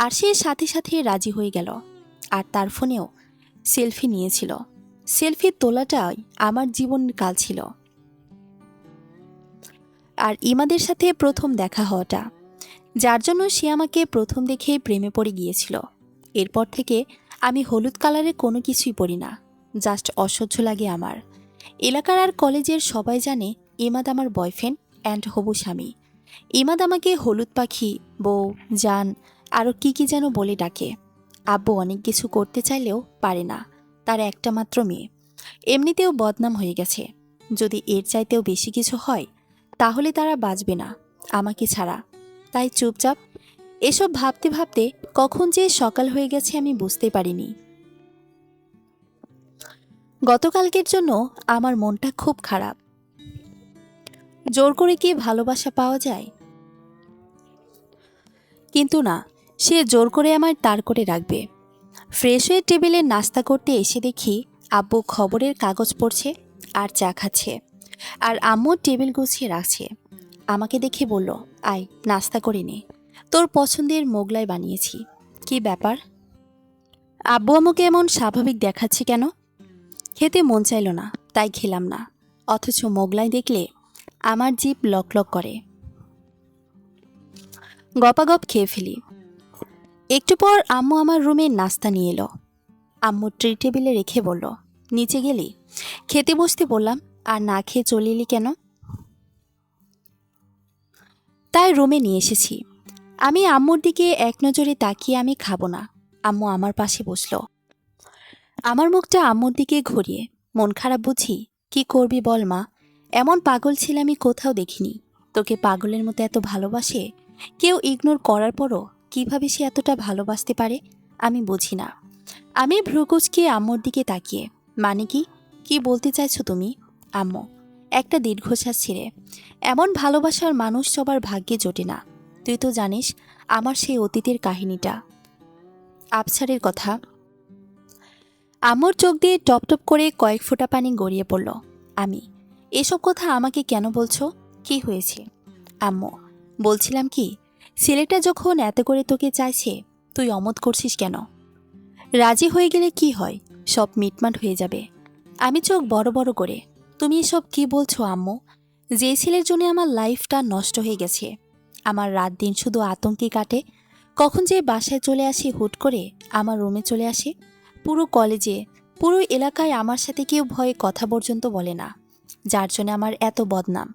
আর সে সাথে সাথে রাজি হয়ে গেল, আর তার ফোনেও সেলফি নিয়েছিল। সেলফি তোলাটাই আমার জীবনের কাল ছিল। আর ইমাদের সাথে প্রথম দেখা হওয়াটা, যার জন্য সে আমাকে প্রথম দেখেই প্রেমে পড়ে গিয়েছিল। এরপর থেকে আমি হলুদ কালারে কোনো কিছুই পরি না, জাস্ট অসহ্য লাগে আমার। এলাকার আর কলেজের সবাই জানে ইমাদ আমার বয়ফ্রেন্ড অ্যান্ড হবু স্বামী। ইমাদ আমাকে হলুদ পাখি, বউ, জান, আরও কি যেন বলে ডাকে। আব্বু অনেক কিছু করতে চাইলেও পারে না, তার একটা মাত্র মেয়ে। এমনিতেও বদনাম হয়ে গেছে, যদি এর চাইতেও বেশি কিছু হয় তাহলে তারা বাঁচবে না আমাকে ছাড়া। তাই চুপচাপ। এসব ভাবতে ভাবতে কখন যে সকাল হয়ে গেছে আমি বুঝতে পারিনি। গতকালকের জন্য আমার মনটা খুব খারাপ। জোর করে কি ভালোবাসা পাওয়া যায়? কিন্তু না, সে জোর করে আমায় তাড় করে রাখবে। ফ্রেশ হয়ে টেবিলে নাস্তা করতে এসে দেখি আব্বু খবরের কাগজ পড়ছে আর চা খাচ্ছে, আর আম্মু টেবিল গুছিয়ে রাখছে। আমাকে দেখে বলল, আয় নাস্তা করে নে, তোর পছন্দের মোগলাই বানিয়েছি। কি ব্যাপার? আব্বু আম্মুকে এমন স্বাভাবিক দেখাচ্ছে কেন? খেতে মন চাইল না, তাই খেলাম না। অথচ মোগলাই দেখলে আমার জিভ লক লক করে। গপাগপ খেয়ে ফেলি। একটু পর আম্মু আমার রুমে নাস্তা নিয়ে এলো। আম্মু ট্রি টেবিলে রেখে বলল, নিচে গেলি? খেতে বসতে বললাম, আর না খেয়ে চলে এলি কেন? তাই রুমে নিয়ে এসেছি। আমি আম্মুর দিকে এক নজরে তাকিয়ে আমি খাবো না। আম্মু আমার পাশে বসলো। আমার মুখটা আম্মুর দিকে ঘুরিয়ে, মন খারাপ বুঝি? কি করবি বল মা, এমন পাগল ছেলে আমি কোথাও দেখিনি। তোকে পাগলের মতো এত ভালোবাসে, কেউ ইগনোর করার পরও কিভাবে সে এতটা ভালোবাসতে পারে আমি বুঝি না। আমি ভ্রুকুচকে আম্মুর দিকে তাকিয়ে, মানে কি, কি বলতে চাইছো তুমি? আম্মু একটা দীর্ঘশ্বাস ছেড়ে, এমন ভালোবাসার মানুষ সবার ভাগ্যে জোটে না। তুই তো জানিস আমার সেই অতীতের কাহিনীটা, আবছারের কথা। আম্মুর চোখ দিয়ে টপ টপ করে কয়েক ফোঁটা পানি গড়িয়ে পড়ল। আমি, এসব কথা আমাকে কেন বলছো? কি হয়েছে? আম্মু, বলছিলাম কি, ছেলেটা যখন এত করে তোকে চাইছে তুই অমত করছিস কেন? রাজি হয়ে গেলে কি হয়, সব মিটমাট হয়ে যাবে। আমি চোখ বড় বড় করে, তুমি এসব কি বলছো আম্মু? যে ছেলের জন্য আমার লাইফটা নষ্ট হয়ে গেছে, আমার রাত দিন শুধু আতঙ্কে কাটে। কখন যে বাসায় চলে আসি হুট করে, আমার রুমে চলে আসে। পুরো কলেজে, পুরো এলাকায় আমার সাথে কেউ ভয়ে কথা পর্যন্ত বলে না। যার জন্য আমার এত বদনাম,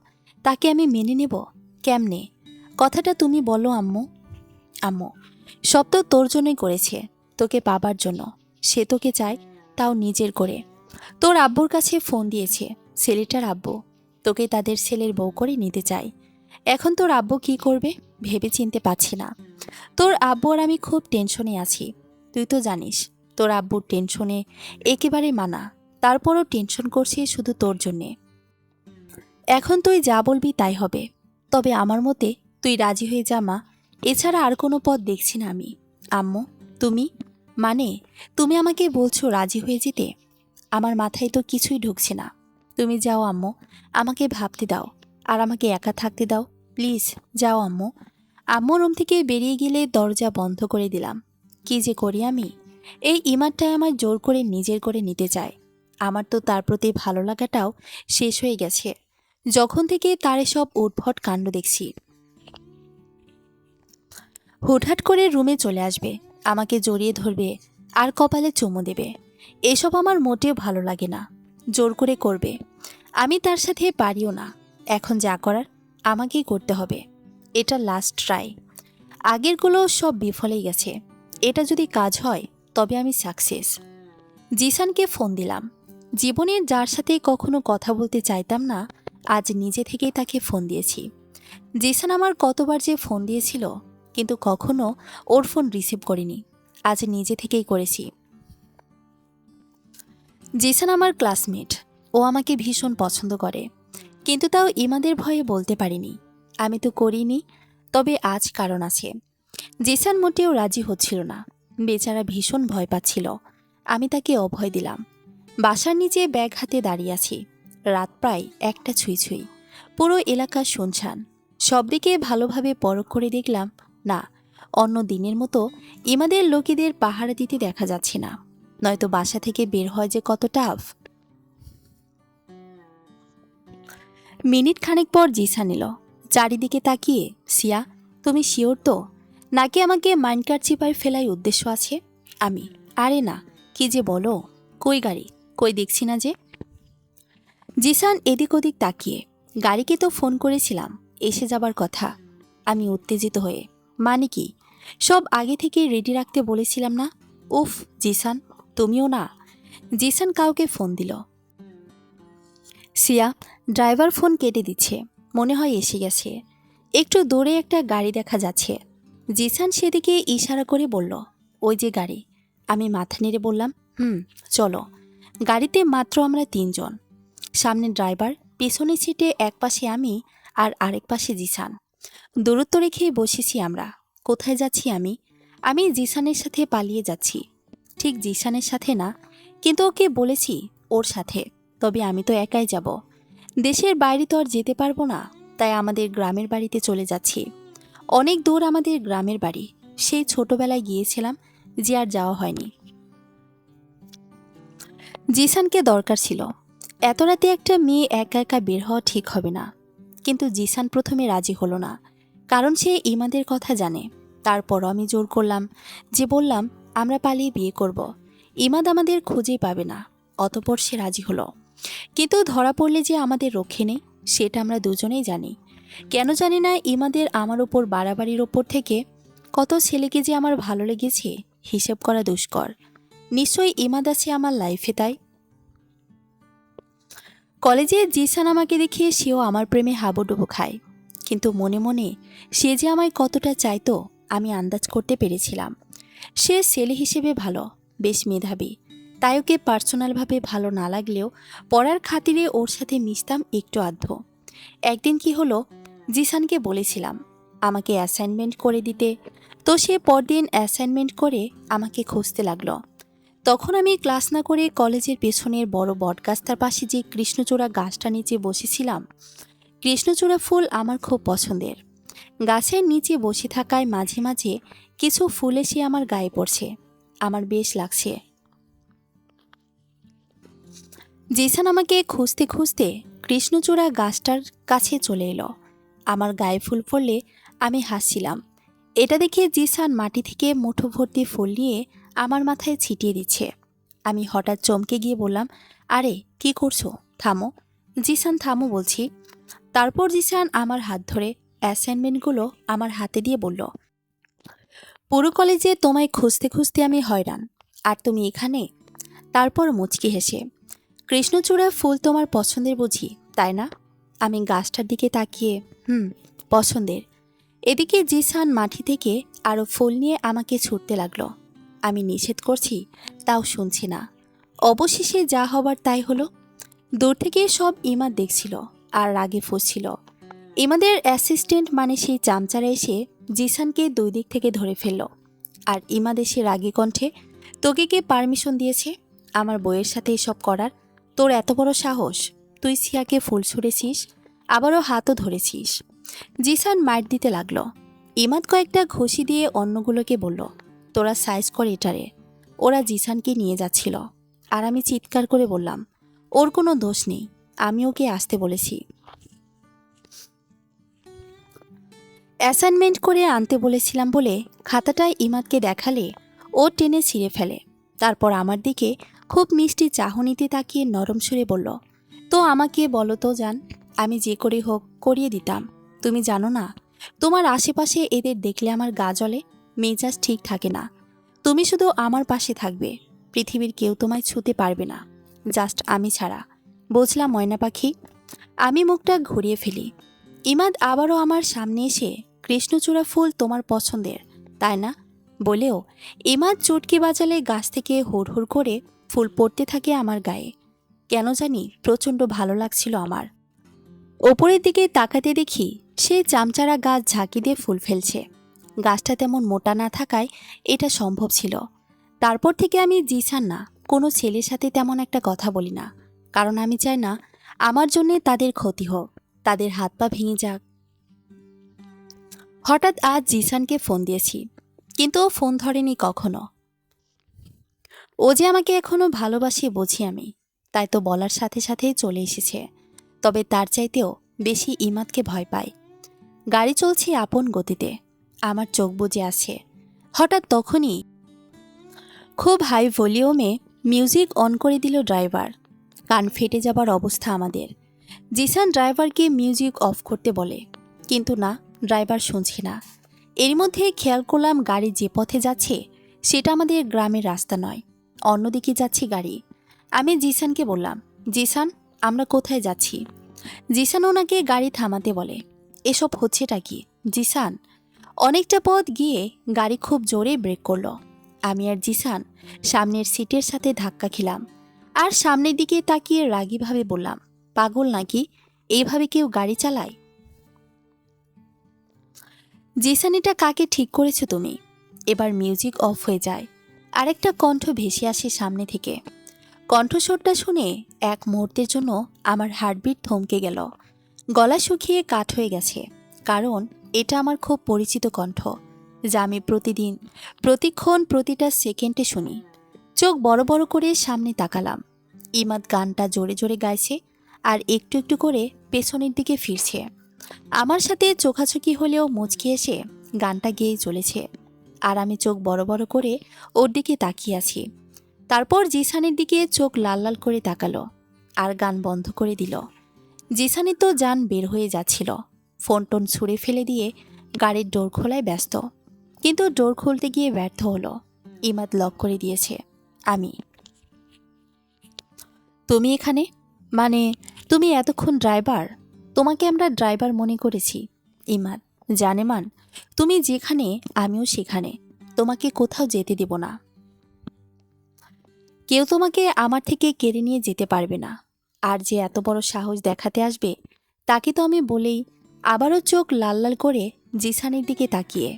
তাকে আমি মেনে নেব কেমনে? কথাটা তুমি বলো আম্মু। আম্মু, সব তো তোর জন্যই করেছে, তোকে পাবার জন্য। সে তোকে চায়, তাও নিজের করে। তোর আব্বুর কাছে ফোন দিয়েছে ছেলেটার আব্বু, তোকে তাদের ছেলের বউ করে নিতে চায়। এখন তোর আব্বু কি করবে ভেবে চিনতে পারছি না। তোর আব্বু আর আমি খুব টেনশনে আছি। তুই তো জানিস তোর আব্বুর টেনশনে একেবারে মানা, তারপরও টেনশন করছি শুধু তোর জন্যে। এখন তুই যা বলবি তাই হবে, তবে আমার মতে তুই রাজি হয়ে যা মা। এছাড়া আর কোনো পথ দেখছি না আমি। আম্মু, তুমি মানে তুমি আমাকে বলছো রাজি হয়ে যেতে? আমার মাথায় তো কিছুই ঢুকছে না। তুমি যাও আম্মু, আমাকে ভাবতে দাও, আর আমাকে একা থাকতে দাও প্লিজ। যাও আম্মু। আম্মু রুম থেকে বেরিয়ে গেলে দরজা বন্ধ করে দিলাম। কি যে করি আমি! এই ইমারটাই আমার জোর করে নিজের করে নিতে চায়। আমার তো তার প্রতি ভালো লাগাটাও শেষ হয়ে গেছে যখন থেকে তার এসব উদ্ভট কাণ্ড দেখছি। হুটহাট করে রুমে চলে আসবে, আমাকে জড়িয়ে ধরবে, আর কপালে চুমু দেবে। এসব আমার মোটেও ভালো লাগে না। জোর করে করবে, আমি তার সাথে পারিও না। এখন যা করার আমাকেই করতে হবে। এটা লাস্ট ট্রাই। আগেরগুলো সব বিফলেই গেছে। এটা যদি কাজ হয় তবে আমি সাকসেস। জিসানকে ফোন দিলাম। জীবনের যার সাথে কখনো কথা বলতে চাইতাম না, আজ নিজে থেকেই তাকে ফোন দিয়েছি। জিসান আমার কতবার যে ফোন দিয়েছিল, কিন্তু কখনো ওর ফোন রিসিভ করিনি। আজ নিজে থেকেই করেছি। জিসান আমার ক্লাসমেট, ও আমাকে ভীষণ পছন্দ করে, কিন্তু তাও ইমাদের ভয়ে বলতে পারিনি। আমি তো করিনি, তবে আজ কারণ আছে। জিসান মোটেও রাজি হচ্ছিল না, বেচারা ভীষণ ভয় পাচ্ছিল। আমি তাকে অভয় দিলাম। বাসার নিচে ব্যাগ হাতে দাঁড়িয়ে আছি। রাত প্রায় 1টা ছুঁই ছুঁই। পুরো এলাকা শুনশান। সব দিকে ভালোভাবে পরখ করে দেখলাম, না, অন্য দিনের মতো ইমাদের লোকেদের পাহারা দিতে দেখা যাচ্ছে না। নয়তো বাসা থেকে বের হয় যে কত টাফ। মিনিট খানেক পর জিসান এলো। চারিদিকে তাকিয়ে, সিয়া, তুমি শিওর তো, নাকি আমাকে মাইন্ডকার চিপায় ফেলাই উদ্দেশ্য আছে? আমি, আরে না, কি যে বলো, কই গাড়ি, কই দেখছি না যে। জিসান এদিক ওদিক তাকিয়ে, গাড়িকে তো ফোন করেছিলাম, এসে যাবার কথা। আমি উত্তেজিত হয়ে, মানে কি? সব আগে থেকে রেডি রাখতে বলেছিলাম না? উফ জিসান, তুমিও না। জিসান কাউকে ফোন দিল। সিয়া, ড্রাইভার ফোন কেটে দিচ্ছে, মনে হয় এসে গেছে। একটু দূরে একটা গাড়ি দেখা যাচ্ছে। জিসান সেদিকে ইশারা করে বলল, ওই যে গাড়ি। আমি মাথা নেড়ে বললাম, চলো। গাড়িতে মাত্র আমরা 3 জন। সামনে ড্রাইভার, পেছনের সিটে এক পাশে আমি, আর আরেক পাশে জিসান। দূরত্ব রেখে বসেছি আমরা। কোথায় যাচ্ছি আমি? আমি জিসানের সাথে পালিয়ে যাচ্ছি। ঠিক জিসানের সাথে না, কিন্তু ওকে বলেছি ওর সাথে। তবে আমি তো একাই যাব। দেশের বাইরে তো আর যেতে পারবো না, তাই আমাদের গ্রামের বাড়িতে চলে যাচ্ছি। অনেক দূর আমাদের গ্রামের বাড়ি। সেই ছোটবেলায় গিয়েছিলাম, যে আর যাওয়া হয়নি। জিসানকে দরকার ছিল। এত রাতে একটা মেয়ে একা একা বের হওয়া ঠিক হবে না। কিন্তু জিসান প্রথমে রাজি হলো না, কারণ সে ইমাদের কথা জানে। তারপরও আমি জোর করলাম, যে বললাম আমরা পালিয়ে বিয়ে করব। ইমাদ আমাদের খুঁজেই পাবে না। অতঃপর সে রাজি হলো। কিন্তু ধরা পড়লে যে আমাদের রক্ষে নেই, সেটা আমরা দুজনেই জানি। কেন জানি না, ইমাদের আমার ওপর বাড়াবাড়ির ওপর থেকে কত ছেলেকে যে আমার ভালো লেগেছে হিসেব করা দুষ্কর। নিশ্চয়ই ইমাদ আছে আমার লাইফে, তাই। কলেজে জিসান আমাকে দেখে সেও আমার প্রেমে হাবুডুবু খায়। কিন্তু মনে মনে সে যে আমায় কতটা চাইতো আমি আন্দাজ করতে পেরেছিলাম। সে ছেলে হিসেবে ভালো, বেশ মেধাবী, তাই ওকে পার্সোনালভাবে ভালো না লাগলেও পড়ার খাতিরে ওর সাথে মিশতাম একটু আধ। একদিন কি হলো, জিসানকে বলেছিলাম আমাকে অ্যাসাইনমেন্ট করে দিতে, তো সে পরদিন অ্যাসাইনমেন্ট করে আমাকে খুঁজতে লাগলো। তখন আমি ক্লাস না করে কলেজের পেছনের বড় বটগাছটার পাশে যে কৃষ্ণচূড়া গাছটা নিচে বসেছিলাম। কৃষ্ণচূড়া ফুল আমার খুব পছন্দের। গাছের নিচে বসে থাকায় মাঝে মাঝে কিছু ফুল এসে আমার গায়ে পড়ছে, আমার বেশ লাগছে। জিসান আমাকে খুঁজতে খুঁজতে কৃষ্ণচূড়া গাছটার কাছে চলে এলো। আমার গায়ে ফুল পড়লে আমি হাসছিলাম। এটা দেখে জিসান মাটি থেকে মুঠো ভর্তি ফুল নিয়ে আমার মাথায় ছিটিয়ে দিচ্ছে। আমি হঠাৎ চমকে গিয়ে বললাম, আরে কি করছো, থামো। জিসান থামো বলছি। তারপর জিসান আমার হাত ধরে অ্যাসাইনমেন্টগুলো আমার হাতে দিয়ে বলল, পুরো কলেজে তোমায় খুঁজতে খুঁজতে আমি হয়রান, আর তুমি এখানে। তারপর মুচকি হেসে, কৃষ্ণচূড়া ফুল তোমার পছন্দের বুঝি, তাই না? আমি গাছটার দিকে তাকিয়ে, পছন্দের। এদিকে জিসান মাটি থেকে আরও ফুল নিয়ে আমাকে ছুটতে লাগলো। আমি নিষেধ করছি, তাও শুনছি না। অবশেষে যা হবার তাই হলো। দূর থেকে সব ইমাদ দেখছিল আর রাগে ফুঁসছিল। ইমাদের অ্যাসিস্ট্যান্ট মানে সেই চামচারা এসে জিসানকে দুই দিক থেকে ধরে ফেলল। আর ইমাদ এসে রাগী কণ্ঠে, তোকে কে পারমিশন দিয়েছে আমার বইয়ের সাথে এসব করার? তোর এত বড় সাহস! তুই সিয়াকে ফুল ছুঁড়েছিস, আবারও হাতও ধরেছিস। জিসান মাইট দিতে লাগলো। ইমাদ কয়েকটা ঘষি দিয়ে অন্যগুলোকে বলল, তোরা সাইজ কর এটারে। ওরা জিসানকে নিয়ে যাচ্ছিল, আর আমি চিৎকার করে বললাম, ওর কোনো দোষ নেই, আমি ওকে আসতে বলেছি। অ্যাসাইনমেন্ট করে আনতে বলেছিলাম বলে খাতাটায় ইমাদকে দেখালে ও টেনে ছিঁড়ে ফেলে। তারপর আমার দিকে খুব মিষ্টি চাহনিতে তাকিয়ে নরম সুরে বলল, তো আমাকে বলো তো জান, আমি যে করে হোক করিয়ে দিতাম। তুমি জানো না, তোমার আশেপাশে এদের দেখলে আমার গা জ্বলে, মেজাজ ঠিক থাকে না। তুমি শুধু আমার পাশে থাকবে, পৃথিবীর কেউ তোমায় ছুঁতে পারবে না, জাস্ট আমি ছাড়া। বুঝলাম ময়না পাখি? আমি মুখটা ঘুরিয়ে ফেলি। ইমাদ আবারও আমার সামনে এসে, কৃষ্ণচূড়া ফুল তোমার পছন্দের, তাই না বলেও ইমাদ চুটকি বাজালে গাছ থেকে হুড় করে ফুল পড়তে থাকে আমার গায়ে। কেন জানি প্রচণ্ড ভালো লাগছিল আমার। ওপরের দিকে তাকাতে দেখি সে চামচারা গাছ ঝাঁকি দিয়ে ফুল ফেলছে। গাছটা তেমন মোটা না থাকায় এটা সম্ভব ছিল। তারপর থেকে আমি জিসান না কোনো ছেলের সাথে তেমন একটা কথা বলি না, কারণ আমি চাই না আমার জন্যে তাদের ক্ষতি হোক, তাদের হাত পা ভেঙে যাক। হঠাৎ আজ জিসানকে ফোন দিয়েছি, কিন্তু ও ফোন ধরেনি কখনো। ও যে আমাকে এখনো ভালোবাসি বুঝি আমি, তাই তো বলার সাথে সাথেই চলে এসেছে। তবে তার চাইতেও বেশি ইমাদকে ভয় পায়। গাড়ি চলছে আপন গতিতে, আমার চোখ বুজে আছে। হঠাৎ তখনই খুব হাই ভলিউমে মিউজিক অন করে দিল ড্রাইভার। কান ফেটে যাবার অবস্থা আমাদের। জিসান ড্রাইভারকে মিউজিক অফ করতে বলে, কিন্তু না, ড্রাইভার শুনছে না। এর মধ্যে খেয়াল করলাম গাড়ি যে পথে যাচ্ছে সেটা আমাদের গ্রামের রাস্তা নয়, অন্যদিকে যাচ্ছে গাড়ি। আমি জিসানকে বললাম, জিসান, আমরা কোথায় যাচ্ছি? জিসান ওনাকে গাড়ি থামাতে বলে। এসব হচ্ছেটা কি জিসান? অনেকটা পথ গিয়ে গাড়ি খুব জোরে ব্রেক করলো। আমি আর জিসান সামনের সিটের সাথে ধাক্কা খেলাম, আর সামনের দিকে তাকিয়ে রাগীভাবে বললাম, পাগল নাকি, এইভাবে কেউ গাড়ি চালায়? জিসান, এটা কাকে ঠিক করেছো তুমি? এবার মিউজিক অফ হয়ে যায়। আরেকটা কণ্ঠ ভেসে আসে সামনে থেকে। কণ্ঠস্বরটা শুনে এক মুহূর্তের জন্য আমার হার্টবিট থমকে গেল। গলা শুকিয়ে কাঠ হয়ে গেছে, কারণ এটা আমার খুব পরিচিত কণ্ঠ, যা আমি প্রতিদিন, প্রতিক্ষণ, প্রতিটা সেকেন্ডে শুনি। চোখ বড় বড় করে সামনে তাকালাম। ইমাদ গানটা জোরে জোরে গাইছে আর একটু একটু করে পেছনের দিকে ফিরছে। আমার সাথে চোখাচোখি হলেও মুচকি এসে গানটা গেয়ে চলেছে, আর আমি চোখ বড় বড় করে ওর দিকে তাকিয়ে আছি। তারপর জিসানের দিকে চোখ লাল লাল করে তাকালো আর গান বন্ধ করে দিল। জিসানের তো জান বের হয়ে যাচ্ছিল। ফোন টোন ছুঁড়ে ফেলে দিয়ে গাড়ির ডোর খোলায় ব্যস্ত, কিন্তু ডোর খুলতে গিয়ে ব্যর্থ হলো। ইমাদ লক করে দিয়েছে। আমি, তুমি এখানে? মানে তুমি এতক্ষণ ড্রাইভার? তোমাকে আমরা ড্রাইভার মনে করেছি। ইমাদ, জানে মান, তুমি যেখানে আমিও সেখানে, তোমাকে কোথাও যেতে দেব না। কেউ তোমাকে আমার থেকে কেড়ে নিয়ে যেতে পারবে না। আর যে এত বড় সাহস দেখাতে আসবে তাকে তো আমি বলেই। আবারও চোখ লাল লাল করে জিসানের দিকে তাকিয়ে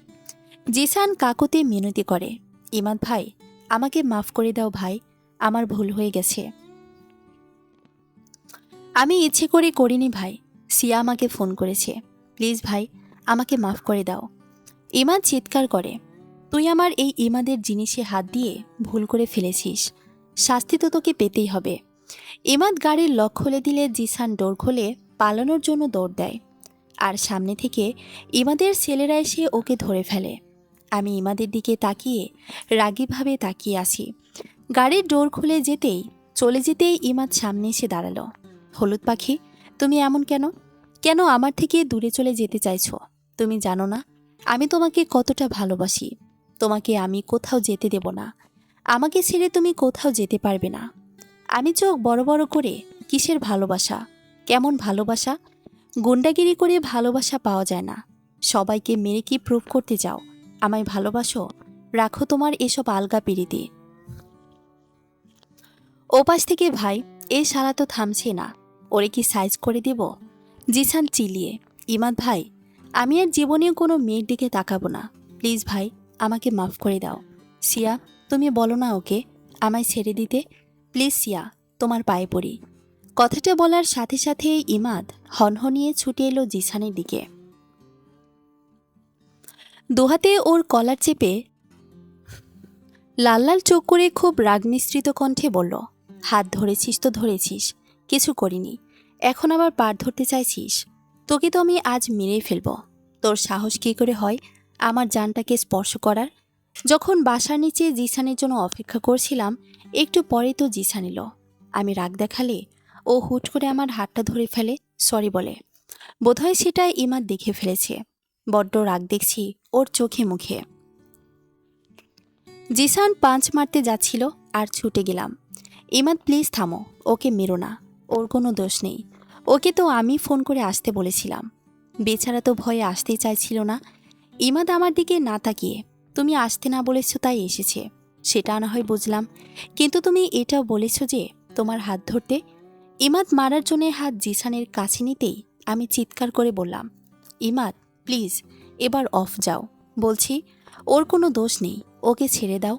জিসান কাকুতে মিনতি করে, ইমাদ ভাই, আমাকে মাফ করে দাও ভাই, আমার ভুল হয়ে গেছে। আমি ইচ্ছে করে করিনি ভাই, সিয়া আমাকে ফোন করেছে, প্লিজ ভাই আমাকে মাফ করে দাও। ইমাদ চিৎকার করে, তুই আমার এই ইমাদের জিনিসে হাত দিয়ে ভুল করে ফেলেছিস, শাস্তি তো তোকে পেতেই হবে। ইমাদ গাড়ির লক খুলে দিলে জিসান ডোর খুলে পালানোর জন্য দৌড় দেয়, আর সামনে থেকে ইমাদের ছেলেরা এসে ওকে ধরে ফেলে। আমি ইমাদের দিকে তাকিয়ে রাগীভাবে তাকিয়ে আসি। গাড়ির ডোর খুলে চলে যেতেই ইমাদ সামনে এসে দাঁড়ালো। হলুদ পাখি, তুমি এমন কেন? কেন আমার থেকে দূরে চলে যেতে চাইছো? তুমি জানো না আমি তোমাকে কতটা ভালোবাসি। তোমাকে আমি কোথাও যেতে দেব না। আমাকে ছেড়ে তুমি কোথাও যেতে পারবে না। আমি চোখ বড় বড় করে, কিসের ভালোবাসা? কেমন ভালোবাসা? গুন্ডাগিরি করে ভালোবাসা পাওয়া যায় না। সবাইকে মেরে কি প্রুভ করতে চাও আমায় ভালোবাসো? রাখো তোমার এসব আলগা পিরিতি। ওপাশ থেকে ভাই, এই শালা তো থামছে না, ওরে কি সাইজ করে দেব? জিসান চিলিয়ে, ইমাদ ভাই, আমি আর জীবনেও কোনো মেয়ের দিকে তাকাবো না। প্লিজ ভাই, আমাকে মাফ করে দাও। সিয়া, তুমি বলো না ওকে আমায় ছেড়ে দিতে। প্লিজ সিয়া, তোমার পায়ে পড়ি। কথাটা বলার সাথে সাথে ইমাদ হনহনিয়ে ছুটে এলো জিসানের দিকে। দুহাতে ওর কলার চেপে লাল লাল চোখ করে খুব রাগ মিশ্রিত কণ্ঠে বলল, হাত ধরেছিস তো ধরেছিস, কিছু করিনি, এখন আবার পার ধরতে চাইছিস? তোকে তো আমি আজ মেরেই ফেলব। তোর সাহস কী করে হয় আমার জানটাকে স্পর্শ করার? যখন বাসার নিচে জিসানের জন্য অপেক্ষা করছিলাম, একটু পরে তো জিসান এলো। আমি রাগ দেখালে ও হুট করে আমার হাতটা ধরে ফেলে, সরি বলে। বোধহয় সেটা ইমাদ দেখে ফেলেছে। বড্ড রাগ দেখছি ওর চোখে মুখে। জিসান পাঁচ মারতে যাচ্ছিল আর ছুটে গেলাম। ইমাদ প্লিজ থামো, ওকে মেরো না, ওর কোনো দোষ নেই। ওকে তো আমি ফোন করে আসতে বলেছিলাম। বেচারা তো ভয়ে আসতেই চাইছিল না। ইমাদ আমার দিকে না তাকিয়ে, তুমি আসতে না বলেছ তাই এসেছে, সেটা না হয় বুঝলাম, কিন্তু তুমি এটাও বলেছ যে তোমার হাত ধরতে। ইমাদ মারার জন্য হাত জিসানের কাছে নিতেই আমি চিৎকার করে বললাম, ইমাদ প্লিজ এবার অফ যাও বলছি। ওর কোনো দোষ নেই, ওকে ছেড়ে দাও,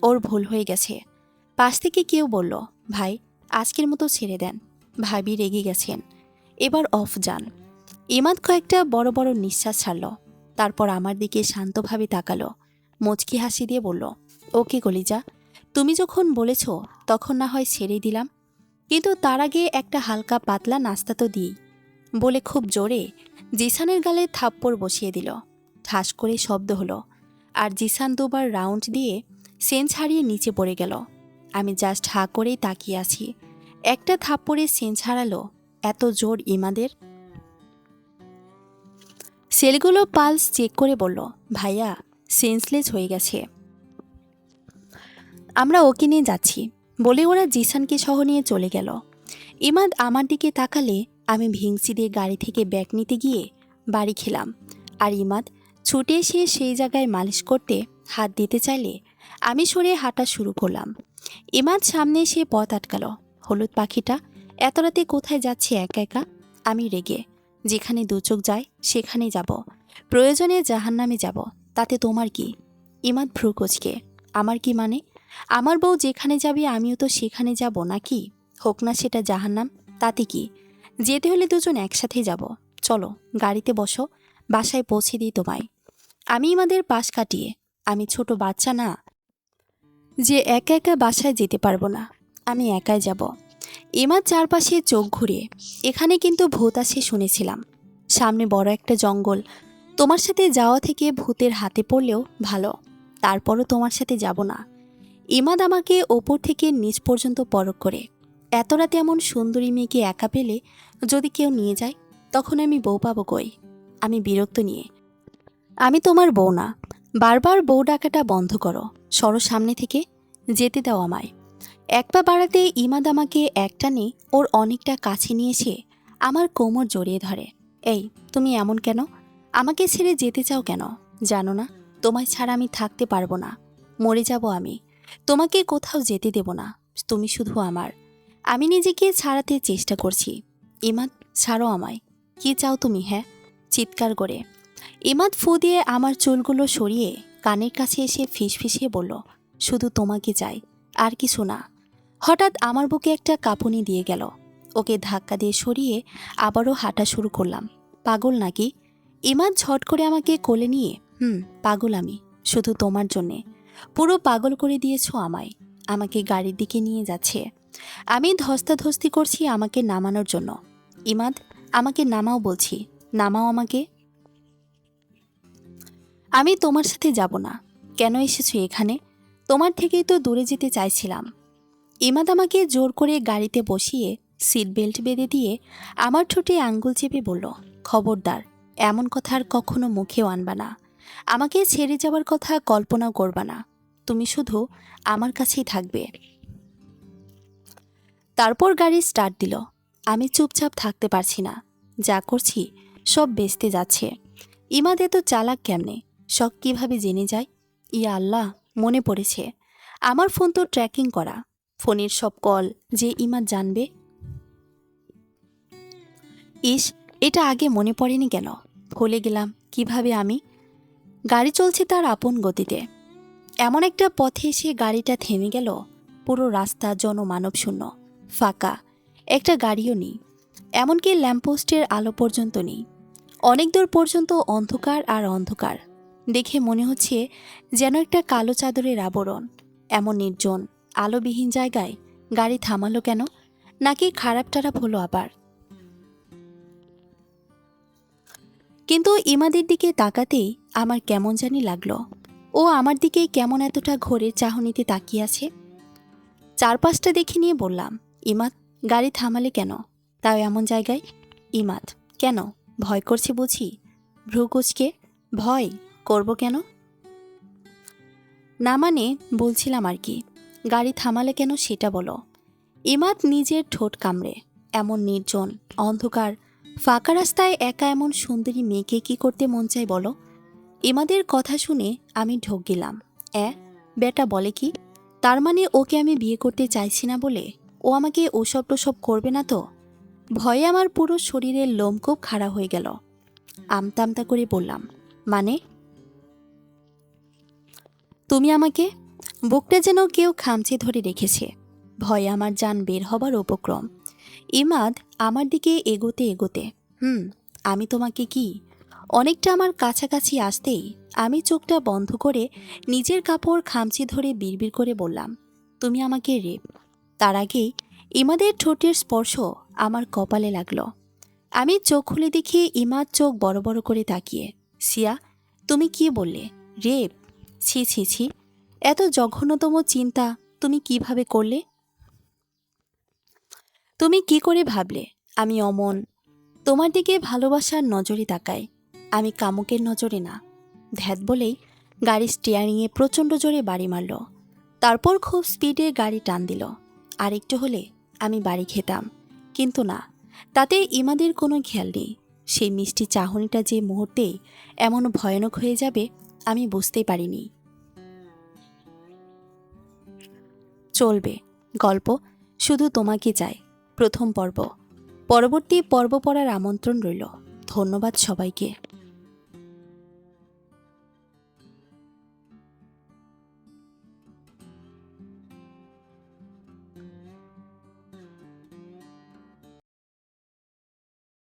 ওর ভুল হয়ে গেছে। পাশ থেকে কেউ বলল, ভাই আজকের মতো ছেড়ে দেন, ভাবি রেগে গেছেন, এবার অফ যান। ইমাদ কয়েকটা বড় বড় নিঃশ্বাস ছাড়ল, তারপর আমার দিকে শান্তভাবে তাকালো, মুচকি হাসি দিয়ে বলল, ওকে কলিজা, তুমি যখন বলেছ তখন না হয় ছেড়ে দিলাম, কিন্তু তার আগে একটা হালকা পাতলা নাস্তা তো দিই। বলে খুব জোরে জিসানের গালে থাপ্পড় বসিয়ে দিল। ঠাস করে শব্দ হলো, আর জিসান দুবার রাউন্ড দিয়ে সেন্স হারিয়ে নিচে পড়ে গেল। আমি জাস্ট হা করেই তাকিয়ে আছি। একটা থাপ্পড়ে সেন্স হারালো, এত জোর ইমাদের। সেলগুলো পালস চেক করে বলল, ভাইয়া সেন্সলেস হয়ে গেছে, আমরা ওকে নিয়ে যাচ্ছি। বলে ওরা জিসানকে সহ নিয়ে চলে গেল। ইমাদ আমার দিকে তাকালে আমি ভিংসি দিয়ে গাড়ি থেকে ব্যাগ নিতে গিয়ে বাড়ি খেলাম। আর ইমাদ ছুটে এসে সেই জায়গায় মালিশ করতে হাত দিতে চাইলে আমি সরে হাঁটা শুরু করলাম। ইমাদ সামনে এসে পথ আটকালো। হলুদ পাখিটা এত রাতে কোথায় যাচ্ছে একা একা? আমি রেগে, যেখানে দু চোখ যায় সেখানে যাব, প্রয়োজনে জাহান্নামে যাব, তাতে তোমার কি? ইমাদ ভ্রু কুঁচকে, আমার কি মানে? আমার বউ যেখানে যাবে আমিও তো সেখানে যাব নাকি? হোক না সেটা জাহান্নাম, তাতে কি? যেতে হলে দুজন একসাথে যাব। চলো গাড়িতে বসো, বাসায় পৌঁছে দিই তোমায়। আমি ইমাদের পাশ কাটিয়ে, আমি ছোট বাচ্চা না যে একা একা বাসায় যেতে পারবো না, আমি একাই যাব। ইমাদ চারপাশে চোখ ঘুরিয়ে, এখানে কিন্তু ভূত আছে শুনেছিলাম, সামনে বড় একটা জঙ্গল, তোমার সাথে যাওয়া থেকে ভূতের হাতে পড়লেও ভালো, তারপরও তোমার সাথে যাব না। ইমাদ আমাকে ওপর থেকে নিচ পর্যন্ত পরখ করে, এত রাতে এমন সুন্দরী মেয়েকে একা পেলে যদি কেউ নিয়ে যায় তখন আমি বউ পাবো কই? আমি বিরক্ত নিয়ে, আমি তোমার বউ না, বারবার বউ ডাকাটা বন্ধ করো, সরো সামনে থেকে, যেতে দাও আমায়। এক পা বাড়াতে ইমাদ আমাকে একটানে ওর অনেকটা কাছে নিয়ে এসে আমার কোমর জড়িয়ে ধরে। এই তুমি এমন কেন? আমাকে ছেড়ে যেতে চাও কেন? জানো না তোমায় ছাড়া আমি থাকতে পারবো না, মরে যাব আমি। তোমাকে কোথাও যেতে দেব না, তুমি শুধু আমার। আমি নিজেকে ছাড়াতে চেষ্টা করছি। ইমাদ ছাড়ো আমায়, কি চাও তুমি? হ্যাঁ, চিৎকার করে ইমাদ ফু দিয়ে আমার চুলগুলো সরিয়ে কানের কাছে এসে ফিসফিসিয়ে বলল, শুধু তোমাকে চাই, আর কিছু না। হঠাৎ আমার বুকে একটা কাঁপুনি দিয়ে গেল। ওকে ধাক্কা দিয়ে সরিয়ে আবারও হাঁটা শুরু করলাম। পাগল নাকি? ইমাদ ঝট করে আমাকে কোলে নিয়ে, পাগল আমি, শুধু তোমার জন্যে। পুরো পাগল করে দিয়েছো আমায়। আমাকে গাড়ির দিকে নিয়ে যাচ্ছে। আমি ধস্তাধস্তি করছি আমাকে নামানোর জন্য। ইমাদ আমাকে নামাও বলছি, নামাও আমাকে। আমি তোমার সাথে যাব না। কেন এসেছো এখানে? তোমার থেকেই তো দূরে যেতে চাইছিলাম। ইমাদ আমাকে জোর করে গাড়িতে বসিয়ে সিট বেল্ট বেঁধে দিয়ে আমার ঠোঁটে আঙ্গুল চেপে বলল, খবরদার এমন কথা আর কখনো মুখেও আনবা না। আমাকে ছেড়ে যাওয়ার কথা কল্পনাও করবা না। তুমি শুধু আমার কাছেই থাকবে। তারপর গাড়ি স্টার্ট দিল। আমি চুপচাপ থাকতে পারছি না। যা করছি সব বেচতে যাচ্ছে। ইমাদ এত চালাক কেমনে? সব কিভাবে জেনে যায়? ইয়া আল্লাহ, মনে পড়েছে, আমার ফোন তো ট্র্যাকিং করা। ফোনের সব কল যে ইমাদ জানবে। ইস, এটা আগে মনে পড়েনি কেন? ভুলে গেলাম কিভাবে আমি। গাড়ি চলছে তার আপন গতিতে। এমন একটা পথে এসে গাড়িটা থেমে গেল। পুরো রাস্তা জনমানবশূন্য, ফাঁকা, একটা গাড়িও নেই। এমনকি ল্যাম্পপোস্টের আলো পর্যন্ত নেই। অনেক দূর পর্যন্ত অন্ধকার আর অন্ধকার। দেখে মনে হচ্ছে যেন একটা কালো চাদরের আবরণ। এমন নির্জন আলোবিহীন জায়গায় গাড়ি থামালো কেন? নাকি খারাপ টারাপ হলো আবার? কিন্তু ইমাদের দিকে তাকাতেই আমার কেমন জানি লাগলো। ও আমার দিকে কেমন এতটা ঘোরের চাহনিতে তাকিয়ে আছে। চারপাশটা দেখে নিয়ে বললাম, ইমাদ, গাড়ি থামালে কেন? তাও এমন জায়গায়? ইমাদ, কেন? ভয় করছে বুঝি? ভ্রু কুঁচকে, ভয় করব কেন? না মানে বলছিলাম আর কি। গাড়ি থামালে কেন সেটা বলো। ইমাদ নিজের ঠোঁট কামড়ে। এমন নির্জন অন্ধকার ফাঁকা রাস্তায় একা এমন সুন্দরী মেয়েকে কি করতে মন চায় বলো? ইমাদের কথা শুনে আমি ঢোক গেলাম। বেটা বলে কি? তার মানে ওকে আমি বিয়ে করতে চাইছি না বলে ও আমাকে ওসব টোসব করবে না তো? ভয়ে আমার পুরো শরীরের লোমকূপ খাড়া হয়ে গেল। আমতা আমতা করে বললাম, মানে? তুমি আমাকে? বুকটা যেন কেউ খামচে ধরে রেখেছে। ভয়ে আমার জান বের হবার উপক্রম। ইমাদ আমার দিকে এগোতে এগোতে, আমি তোমাকে কি? অনেকটা আমার কাছাকাছি আসতেই আমি চোখটা বন্ধ করে নিজের কাপড় খামচে ধরে বিড়বিড় করে বললাম, তুমি আমাকে রেপ। তার আগেই ইমাদের ঠোঁটের স্পর্শ আমার কপালে লাগলো। আমি চোখ খুলে দেখি ইমাদ চোখ বড় বড় করে তাকিয়ে। সিয়া, তুমি কি বললে? রেপ? ছি ছি ছি, এত জঘন্যতম চিন্তা তুমি কিভাবে করলে? তুমি কি করে ভাবলে আমি অমন? তোমার দিকে ভালোবাসার নজরে তাকাই, আমি কামুকের নজরে না। ধ্যাত বলেই গাড়ি স্টিয়ারিংয়ে প্রচণ্ড জোরে বাড়ি মারল। তারপর খুব স্পিডে গাড়ি টান দিল। আর একটু হলে আমি বাড়ি খেতাম। কিন্তু না, তাতে ইমাদের কোনো খেয়াল নেই। সেই মিষ্টি চাহনিটা যে মুহূর্তে এমন ভয়ানক হয়ে যাবে আমি বুঝতেই পারিনি। চলবে গল্প শুধু তোমাকে চাই, প্রথম পর্ব। পরবর্তী পর্ব পড়ার আমন্ত্রণ রইল। ধন্যবাদ সবাইকে।